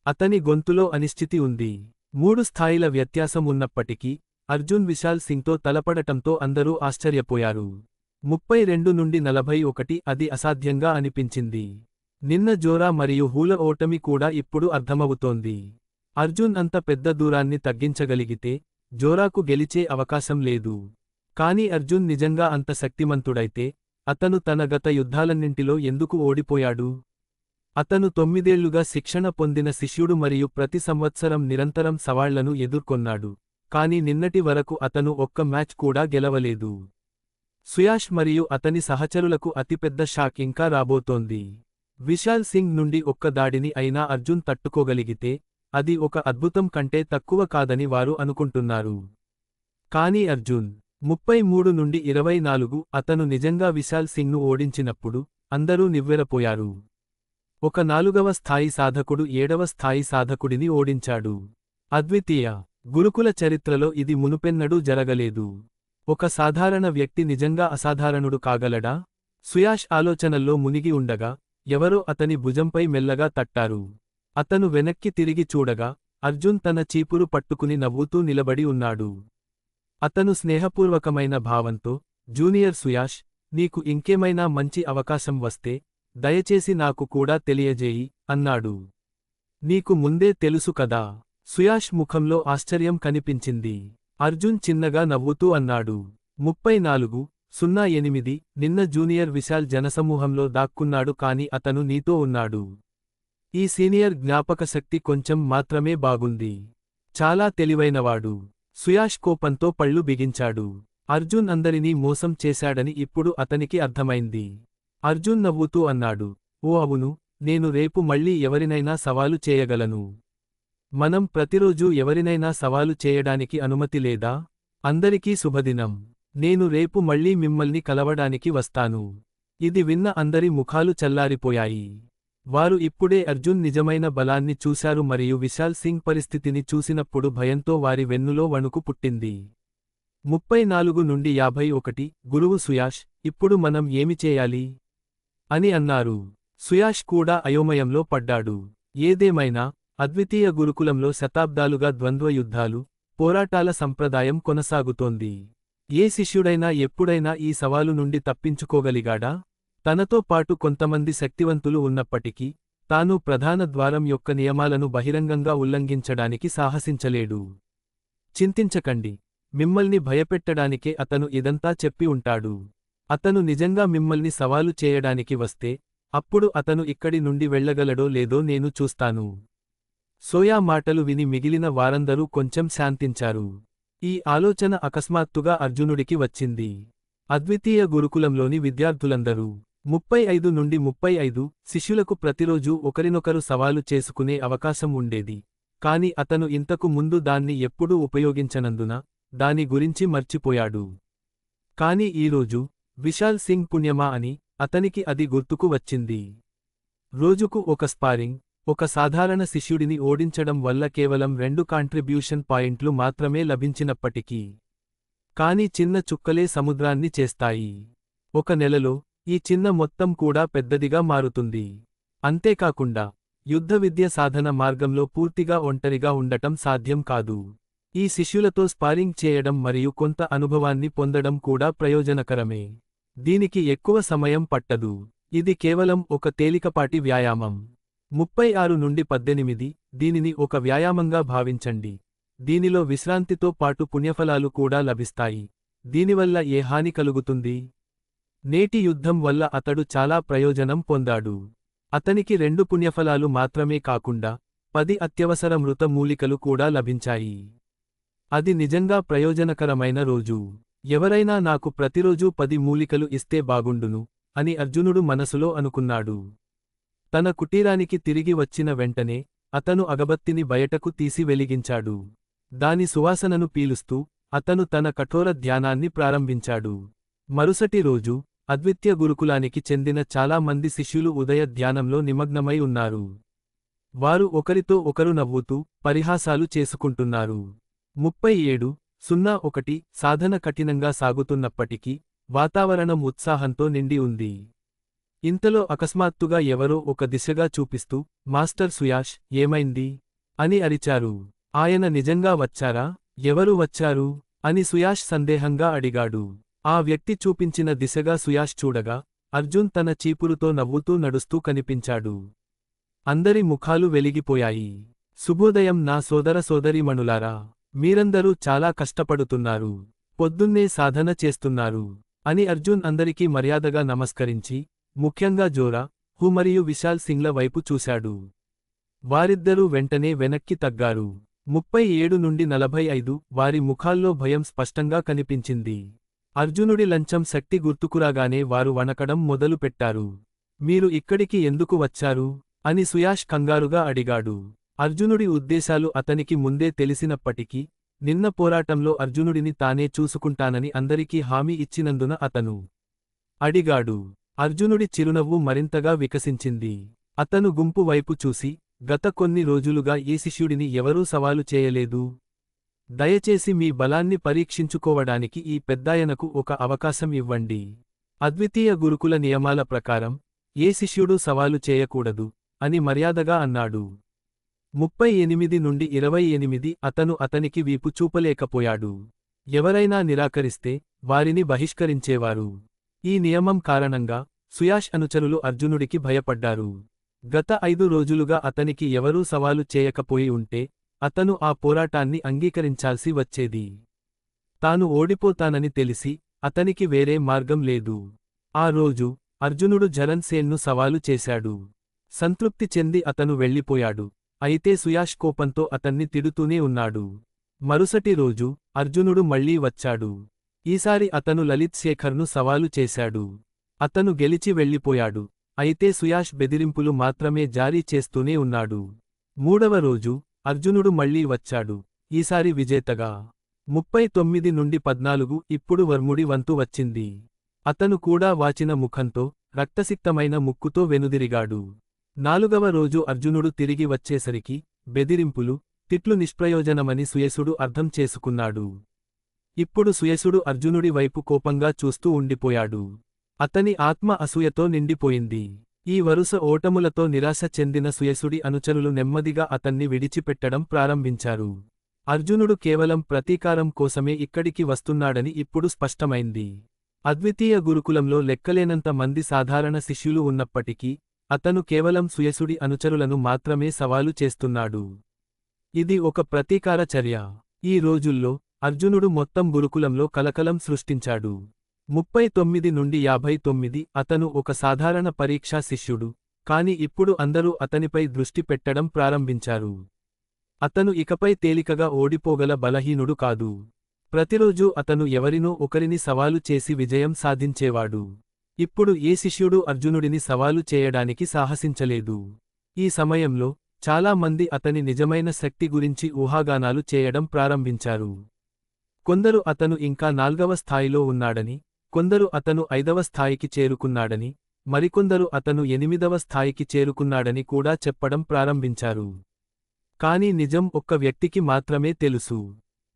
అతని గొంతులో అనిశ్చితి ఉంది. 3 స్థాయిల వ్యత్యాసం ఉన్నప్పటికీ అర్జున్ విశాల్ సింగ్తో తలపడటంతో అందరూ ఆశ్చర్యపోయారు. 32 నుండి 41 అది అసాధ్యంగా అనిపించింది. నిన్న జోరా మరియు హూల ఓటమి కూడా ఇప్పుడు అర్థమవుతోంది. అర్జున్ అంత పెద్ద దూరాన్ని తగ్గించగలిగితే జోరాకు గెలిచే అవకాశం లేదు. కాని అర్జున్ నిజంగా అంత శక్తిమంతుడైతే అతను తన గత యుద్ధాలన్నింటిలో ఎందుకు ఓడిపోయాడు? అతను 9 ఏళ్లుగా శిక్షణ పొందిన శిష్యుడు మరియు ప్రతి సంవత్సరం నిరంతరం సవాళ్లను ఎదుర్కొన్నాడు. కాని నిన్నటి వరకు అతను ఒక్క మ్యాచ్ కూడా గెలవలేదు. సుయాష్ మరియు అతని సహచరులకు అతిపెద్ద షాక్ ఇంకా రాబోతోంది. విశాల్ సింగ్ నుండి ఒక్క దాడిని అయినా అర్జున్ తట్టుకోగలిగితే అది ఒక అద్భుతం కంటే తక్కువ కాదని వారు అనుకుంటున్నారు. కాని అర్జున్ 33 నుండి 24 అతను నిజంగా విశాల్ సింగ్ను ఓడించినప్పుడు అందరూ నివ్వెరపోయారు. ఒక 4వ స్థాయి సాధకుడు 7వ స్థాయి సాధకుడిని ఓడించాడు. అద్వితీయ. గురుకుల చరిత్రలో ఇది మునుపెన్నడూ జరగలేదు. ఒక సాధారణ వ్యక్తి నిజంగా అసాధారణుడు కాగలడా? సుయాష్ ఆలోచనల్లో మునిగి ఉండగా ఎవరో అతని భుజంపై మెల్లగా తట్టారు. అతను వెనక్కి తిరిగి చూడగా అర్జున్ తన చీపురు పట్టుకుని నవ్వుతూ నిలబడి ఉన్నాడు. అతను స్నేహపూర్వకమైన భావంతో, జూనియర్ సుయాష్, నీకు ఇంకేమైనా మంచి అవకాశం వస్తే దయచేసి నాకు కూడా తెలియజేయి అన్నాడు. నీకు ముందే తెలుసు కదా? సుయాష్ ముఖంలో ఆశ్చర్యం కనిపించింది. అర్జున్ చిన్నగా నవ్వుతూ అన్నాడు. 34:08 నిన్న జూనియర్ విశాల్ జనసమూహంలో దాక్కున్నాడు కాని అతను నీతో ఉన్నాడు. ఈ సీనియర్ జ్ఞాపకశక్తి కొంచెం మాత్రమే బాగుంది. చాలా తెలివైనవాడు. సుయాష్ కోపంతో పళ్ళు బిగించాడు. అర్జున్ అందరినీ మోసం చేశాడని ఇప్పుడు అతనికి అర్థమైంది. అర్జున్ నవ్వుతూ అన్నాడు, ఓ అవును, నేను రేపు మళ్ళీ ఎవరినైనా సవాలు చేయగలను. మనం ప్రతిరోజూ ఎవరినైనా సవాలు చేయడానికి అనుమతి లేదా? అందరికీ శుభదినం. నేను రేపు మళ్ళీ మిమ్మల్ని కలవడానికి వస్తాను. ఇది విన్న అందరి ముఖాలు చల్లారిపోయాయి. వారు ఇప్పుడే అర్జున్ నిజమైన బలాన్ని చూశారు మరియు విశాల్ సింగ్ పరిస్థితిని చూసినప్పుడు భయంతో వారి వెన్నులో వణుకు పుట్టింది. 34 నుండి 51 గురువు సుయాష్, ఇప్పుడు మనం ఏమి చేయాలి? అని అన్నారు. సుయాష్ కూడా అయోమయంలో పడ్డాడు. ఏదేమైనా, అద్వితీయ గురుకులంలో శతాబ్దాలుగా ద్వంద్వ యుద్ధాలు, పోరాటాల సంప్రదాయం కొనసాగుతోంది. ఏ శిష్యుడైనా ఎప్పుడైనా ఈ సవాలు నుండి తప్పించుకోగలిగాడా? తనతో పాటు కొంతమంది శక్తివంతులు ఉన్నప్పటికీ, తాను ప్రధాన ద్వారం యొక్క నియమాలను బహిరంగంగా ఉల్లంఘించడానికి సాహసించలేడు. చింతించకండి. మిమ్మల్ని భయపెట్టడానికే అతను ఇదంతా చెప్పి ఉంటాడు. అతను నిజంగా మిమ్మల్ని సవాలు చేయడానికి వస్తే, అప్పుడు అతను ఇక్కడి నుండి వెళ్ళగలడో లేదో నేను చూస్తాను. సోయా మాటలు విని మిగిలిన వారందరూ కొంచెం శాంతించారు. ఈ ఆలోచన అకస్మాత్తుగా అర్జునుడికి వచ్చింది. అద్వితీయ గురుకులంలోని విద్యార్థులందరూ 35 నుండి 35 శిష్యులకు ప్రతిరోజూ ఒకరినొకరు సవాలు చేసుకునే అవకాశం ఉండేది. కాని అతను ఇంతకు ముందు దాన్ని ఎప్పుడూ ఉపయోగించనందున దాని గురించి మర్చిపోయాడు. కాని ఈరోజు, విశాల్ సింగ్ పుణ్యమా అని అతనికి అది గుర్తుకు వచ్చింది. రోజుకు ఒక స్పారింగ్, ఒక సాధారణ శిష్యుడిని ఓడించడం వల్ల కేవలం 2 కాంట్రిబ్యూషన్ పాయింట్లు మాత్రమే లభించినప్పటికీ, కాని చిన్న చుక్కలే సముద్రాన్ని చేస్తాయి. ఒక నెలలో, ఈ చిన్న మొత్తం కూడా పెద్దదిగా మారుతుంది. అంతేకాకుండా, యుద్ధ విద్య సాధన మార్గంలో పూర్తిగా ఒంటరిగా ఉండటం సాధ్యం కాదు. ఈ శిష్యులతో స్పారింగ్ చేయడం మరియు కొంత అనుభవాన్ని పొందడం కూడా ప్రయోజనకరమే. దీనికి ఎక్కువ సమయం పట్టదు. ఇది కేవలం ఒక తేలికపాటి వ్యాయామం. 36 నుండి 18 దీనిని ఒక వ్యాయామంగా భావించండి. దీనిలో విశ్రాంతితో పాటు పుణ్యఫలాలు కూడా లభిస్తాయి. దీనివల్ల ఏ హాని కలుగుతుంది? నేటి యుద్ధం వల్ల అతడు చాలా ప్రయోజనం పొందాడు. అతనికి 2 పుణ్యఫలాలు మాత్రమే కాకుండా 10 అత్యవసర మృత మూలికలు కూడా లభించాయి. అది నిజంగా ప్రయోజనకరమైన రోజు. ఎవరైనా నాకు ప్రతిరోజూ 10 మూలికలు ఇస్తే బాగుండును అని అర్జునుడు మనసులో అనుకున్నాడు. తన కుటీరానికి తిరిగి వచ్చిన వెంటనే, అతను అగబత్తిని బయటకు తీసి వెలిగించాడు. దాని సువాసనను పీలుస్తూ, అతను తన కఠోర ధ్యానాన్ని ప్రారంభించాడు. మరుసటి రోజు, అద్విత్య గురుకులానికి చెందిన చాలా మంది శిష్యులు ఉదయ ధ్యానంలో నిమగ్నమై ఉన్నారు. వారు ఒకరితో ఒకరు నవ్వుతూ, పరిహాసాలు చేసుకుంటున్నారు. 37:01 సాధన కఠినంగా సాగుతున్నప్పటికీ, వాతావరణం ఉత్సాహంతో నిండి ఉంది. ఇంతలో అకస్మాత్తుగా ఎవరో ఒక దిశగా చూపిస్తూ, మాస్టర్ సుయాష్, ఏమైంది? అని అరిచారు. ఆయన నిజంగా వచ్చారా? ఎవరు వచ్చారు? అని సుయాష్ సందేహంగా అడిగాడు. ఆ వ్యక్తి చూపించిన దిశగా సుయాష్ చూడగా, అర్జున్ తన చీపురుతో నవ్వుతూ నడుస్తూ కనిపించాడు. అందరి ముఖాలు వెలిగిపోయాయి. శుభోదయం నా సోదర సోదరీమణులారా, మీరందరూ చాలా కష్టపడుతున్నారు. పొద్దున్నే సాధన చేస్తున్నారు అని అర్జున్ అందరికీ మర్యాదగా నమస్కరించి, ముఖ్యంగా జోరా, హు మరియు విశాల్ సింగ్ల వైపు చూశాడు. వారిద్దరూ వెంటనే వెనక్కి తగ్గారు. 37 నుండి 45 వారి ముఖాల్లో భయం స్పష్టంగా కనిపించింది. అర్జునుడి లంచం శక్తి గుర్తుకురాగానే వారు వణకడం మొదలుపెట్టారు. మీరు ఇక్కడికి ఎందుకు వచ్చారు? అని సుయాష్ కంగారుగా అడిగాడు. అర్జునుడి ఉద్దేశాలు అతనికి ముందే తెలిసినప్పటికీ, నిన్న పోరాటంలో అర్జునుడిని తానే చూసుకుంటానని అందరికీ హామీ ఇచ్చినందున అతను అడిగాడు. అర్జునుడి చిరునవ్వు మరింతగా వికసించింది. అతను గుంపు వైపు చూసి, గత కొన్ని రోజులుగా ఏ శిష్యుడిని ఎవరూ సవాలు చేయలేదు. దయచేసి మీ బలాన్ని పరీక్షించుకోవడానికి ఈ పెద్దాయనకు ఒక అవకాశం ఇవ్వండి. అద్వితీయ గురుకుల నియమాల ప్రకారం, ఏ శిష్యుడూ సవాలు చేయకూడదు అని మర్యాదగా అన్నాడు. 38 నుండి 28 అతను అతనికి వీపు చూపలేకపోయాడు. ఎవరైనా నిరాకరిస్తే, వారిని బహిష్కరించేవారు. ఈ నియమం కారణంగా, సుయాష్ అనుచరులు అర్జునుడికి భయపడ్డారు. గత 5 రోజులుగా అతనికి ఎవరూ సవాలు చేయకపోయి ఉంటే, అతను ఆ పోరాటాన్ని అంగీకరించాల్సి వచ్చేది. తాను ఓడిపోతానని తెలిసి, అతనికి వేరే మార్గం లేదు. ఆ రోజు, అర్జునుడు జరన్ సేన్ను సవాలు చేశాడు. సంతృప్తి చెంది అతను వెళ్ళిపోయాడు. అయితే సుయాష్ కోపంతో అతన్ని తిడుతూనే ఉన్నాడు. మరుసటి రోజు అర్జునుడు మళ్ళీ వచ్చాడు. ఈసారి అతను లలిత్ శేఖర్ను సవాలు చేశాడు. అతను గెలిచి వెళ్ళిపోయాడు. అయితే సుయాష్ బెదిరింపులు మాత్రమే జారీ చేస్తూనే ఉన్నాడు. మూడవ రోజు అర్జునుడు మళ్ళీ వచ్చాడు. ఈసారి విజేతగా 39 నుండి 14 ఇప్పుడు వర్ముడి వంతు వచ్చింది. అతను కూడా వాచిన ముఖంతో రక్తసిక్తమైన ముక్కుతో వెనుదిరిగాడు. నాలుగవ రోజు అర్జునుడు తిరిగి వచ్చేసరికి బెదిరింపులు, తిట్లు నిష్ప్రయోజనమని సుయసుడు అర్థం చేసుకున్నాడు. ఇప్పుడు సుయసుడు అర్జునుడి వైపు కోపంగా చూస్తూ ఉండిపోయాడు. అతని ఆత్మ అసూయతో నిండిపోయింది. ఈ వరుస ఓటములతో నిరాశ చెందిన సుయసుడి అనుచరులు నెమ్మదిగా అతన్ని విడిచిపెట్టడం ప్రారంభించారు. అర్జునుడు కేవలం ప్రతీకారం కోసమే ఇక్కడికి వస్తున్నాడని ఇప్పుడు స్పష్టమైంది. అద్వితీయ గురుకులంలో లెక్కలేనంత మంది సాధారణ శిష్యులు ఉన్నప్పటికీ అతను కేవలం సుయసుడి అనుచరులను మాత్రమే సవాలు చేస్తున్నాడు. ఇది ఒక ప్రతీకార చర్య. ఈ రోజుల్లో అర్జునుడు మొత్తం గురుకులంలో కలకలం సృష్టించాడు. 39 నుండి 59 అతను ఒక సాధారణ పరీక్షా శిష్యుడు, కాని ఇప్పుడు అందరూ అతనిపై దృష్టి పెట్టడం ప్రారంభించారు. అతను ఇకపై తేలికగా ఓడిపోగల బలహీనుడు కాదు. ప్రతిరోజూ అతను ఎవరినో ఒకరిని సవాలు చేసి విజయం సాధించేవాడు. ఇప్పుడు ఏ శిష్యుడూ అర్జునుడిని సవాలు చేయడానికి సాహసించలేదు. ఈ సమయంలో చాలా మంది అతని నిజమైన శక్తి గురించి ఊహాగానాలు చేయడం ప్రారంభించారు. కొందరు అతను ఇంకా 4వ స్థాయిలో ఉన్నాడని, కొందరు అతను 5వ స్థాయికి చేరుకున్నాడని, మరికొందరు అతను 8వ స్థాయికి చేరుకున్నాడని కూడా చెప్పడం ప్రారంభించారు. కాని నిజం ఒక్క వ్యక్తికి మాత్రమే తెలుసు.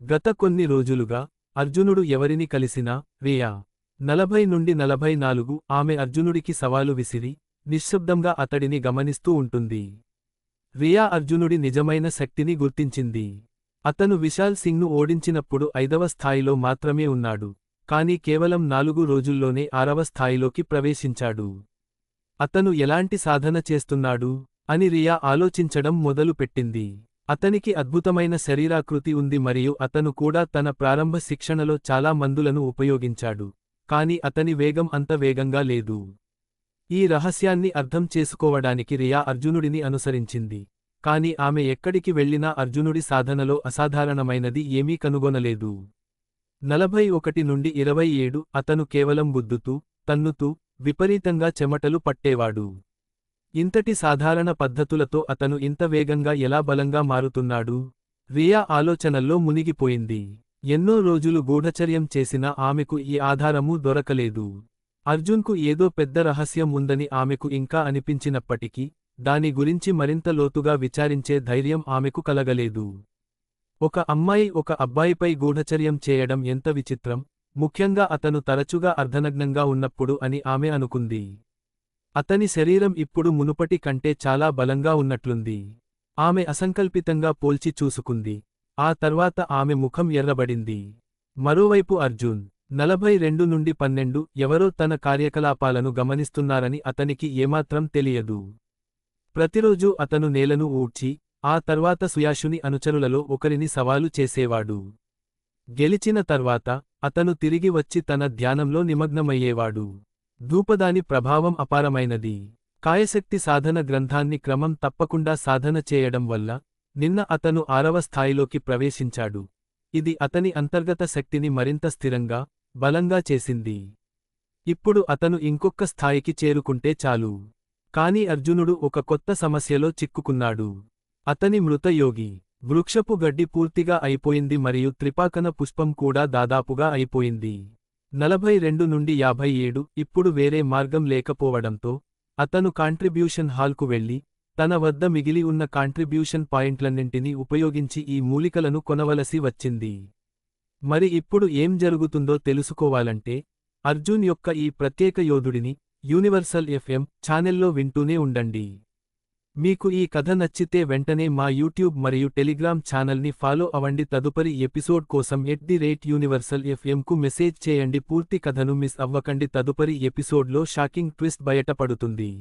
గత కొన్ని రోజులుగా అర్జునుడు ఎవరిని కలిసినా రియా 40 నుండి 44 ఆమె అర్జునుడికి సవాలు విసిరి నిశ్శబ్దంగా అతడిని గమనిస్తూ ఉంటుంది. రియా అర్జునుడి నిజమైన శక్తిని గుర్తించింది. అతను విశాల్ సింగ్ను ఓడించినప్పుడు 5వ స్థాయిలో మాత్రమే ఉన్నాడు, కాని కేవలం 4 రోజుల్లోనే 6వ స్థాయిలోకి ప్రవేశించాడు. అతను ఎలాంటి సాధన చేస్తున్నాడు అని రియా ఆలోచించడం మొదలుపెట్టింది. అతనికి అద్భుతమైన శరీరాకృతి ఉంది మరియు అతను కూడా తన ప్రారంభ శిక్షణలో చాలా మందులను ఉపయోగించాడు, కాని అతని వేగం అంత వేగంగా లేదు. ఈ రహస్యాన్ని అర్థం చేసుకోవడానికి రియా అర్జునుడిని అనుసరించింది, కాని ఆమె ఎక్కడికి వెళ్ళినా అర్జునుడి సాధనలో అసాధారణమైనది ఏమీ కనుగొనలేదు. 41 నుండి 27 అతను కేవలం గుద్దుతూ, తన్నుతూ, విపరీతంగా చెమటలు పట్టేవాడు. ఇంతటి సాధారణ పద్ధతులతో అతను ఇంత వేగంగా ఎలా బలంగా మారుతున్నాడు? రియా ఆలోచనల్లో మునిగిపోయింది. ఎన్నో రోజులు గూఢచర్యం చేసినా ఆమెకు ఈ ఆధారమూ దొరకలేదు. అర్జున్కు ఏదో పెద్ద రహస్యం ఉందని ఆమెకు ఇంకా అనిపించినప్పటికీ దాని గురించి మరింత లోతుగా విచారించే ధైర్యం ఆమెకు కలగలేదు. ఒక అమ్మాయి ఒక అబ్బాయిపై గూఢచర్యం చేయడం ఎంత విచిత్రం, ముఖ్యంగా అతను తరచుగా అర్ధనగ్నంగా ఉన్నప్పుడు అని ఆమె అనుకుంది. అతని శరీరం ఇప్పుడు మునుపటి కంటే చాలా బలంగా ఉన్నట్లుంది. ఆమె అసంకల్పితంగా పోల్చి చూసుకుంది. ఆ తర్వాత ఆమె ముఖం ఎర్రబడింది. మరోవైపు అర్జున్ 42 నుండి 12 ఎవరో తన కార్యకలాపాలను గమనిస్తున్నారని అతనికి ఏమాత్రం తెలియదు. ప్రతిరోజూ అతను నేలను ఊడ్చి, ఆ తర్వాత సుయాషుని అనుచరులలో ఒకరిని సవాలు చేసేవాడు. గెలిచిన తర్వాత అతను తిరిగి వచ్చి తన ధ్యానంలో నిమగ్నమయ్యేవాడు. ధూపదాని ప్రభావం అపారమైనది. కాయశక్తి సాధన గ్రంథాన్ని క్రమం తప్పకుండా సాధన చేయడం వల్ల నిన్న అతను 6వ స్థాయిలోకి ప్రవేశించాడు. ఇది అతని అంతర్గత శక్తిని మరింత స్థిరంగా, బలంగా చేసింది. ఇప్పుడు అతను ఇంకొక్క స్థాయికి చేరుకుంటే చాలు. కాని అర్జునుడు ఒక కొత్త సమస్యలో చిక్కుకున్నాడు. అతని మృతయోగి వృక్షపు గడ్డి పూర్తిగా అయిపోయింది మరియు త్రిపాకన పుష్పం కూడా దాదాపుగా అయిపోయింది. 42 నుండి 57 ఇప్పుడు వేరే మార్గం లేకపోవడంతో అతను కాంట్రిబ్యూషన్ హాల్కు వెళ్లి తన వద్ద మిగిలి ఉన్న కాంట్రిబ్యూషన్ పాయింట్లన్నింటినీ ఉపయోగించి ఈ మూలికలను కొనవలసి వచ్చింది. మరి ఇప్పుడు ఏం జరుగుతుందో తెలుసుకోవాలంటే అర్జున్ యొక్క ఈ ప్రత్యేక యోధుడిని యూనివర్సల్ FM ఛానెల్లో వింటూనే ఉండండి. మీకు ఈ కథ నచ్చితే వెంటనే మా యూట్యూబ్ మరియు టెలిగ్రామ్ ఛానల్ని ఫాలో అవ్వండి. తదుపరి ఎపిసోడ్ కోసం @universalfm కు మెసేజ్ చేయండి. పూర్తి కథను మిస్ అవ్వకండి. తదుపరి ఎపిసోడ్లో షాకింగ్ ట్విస్ట్ బయటపడుతుంది.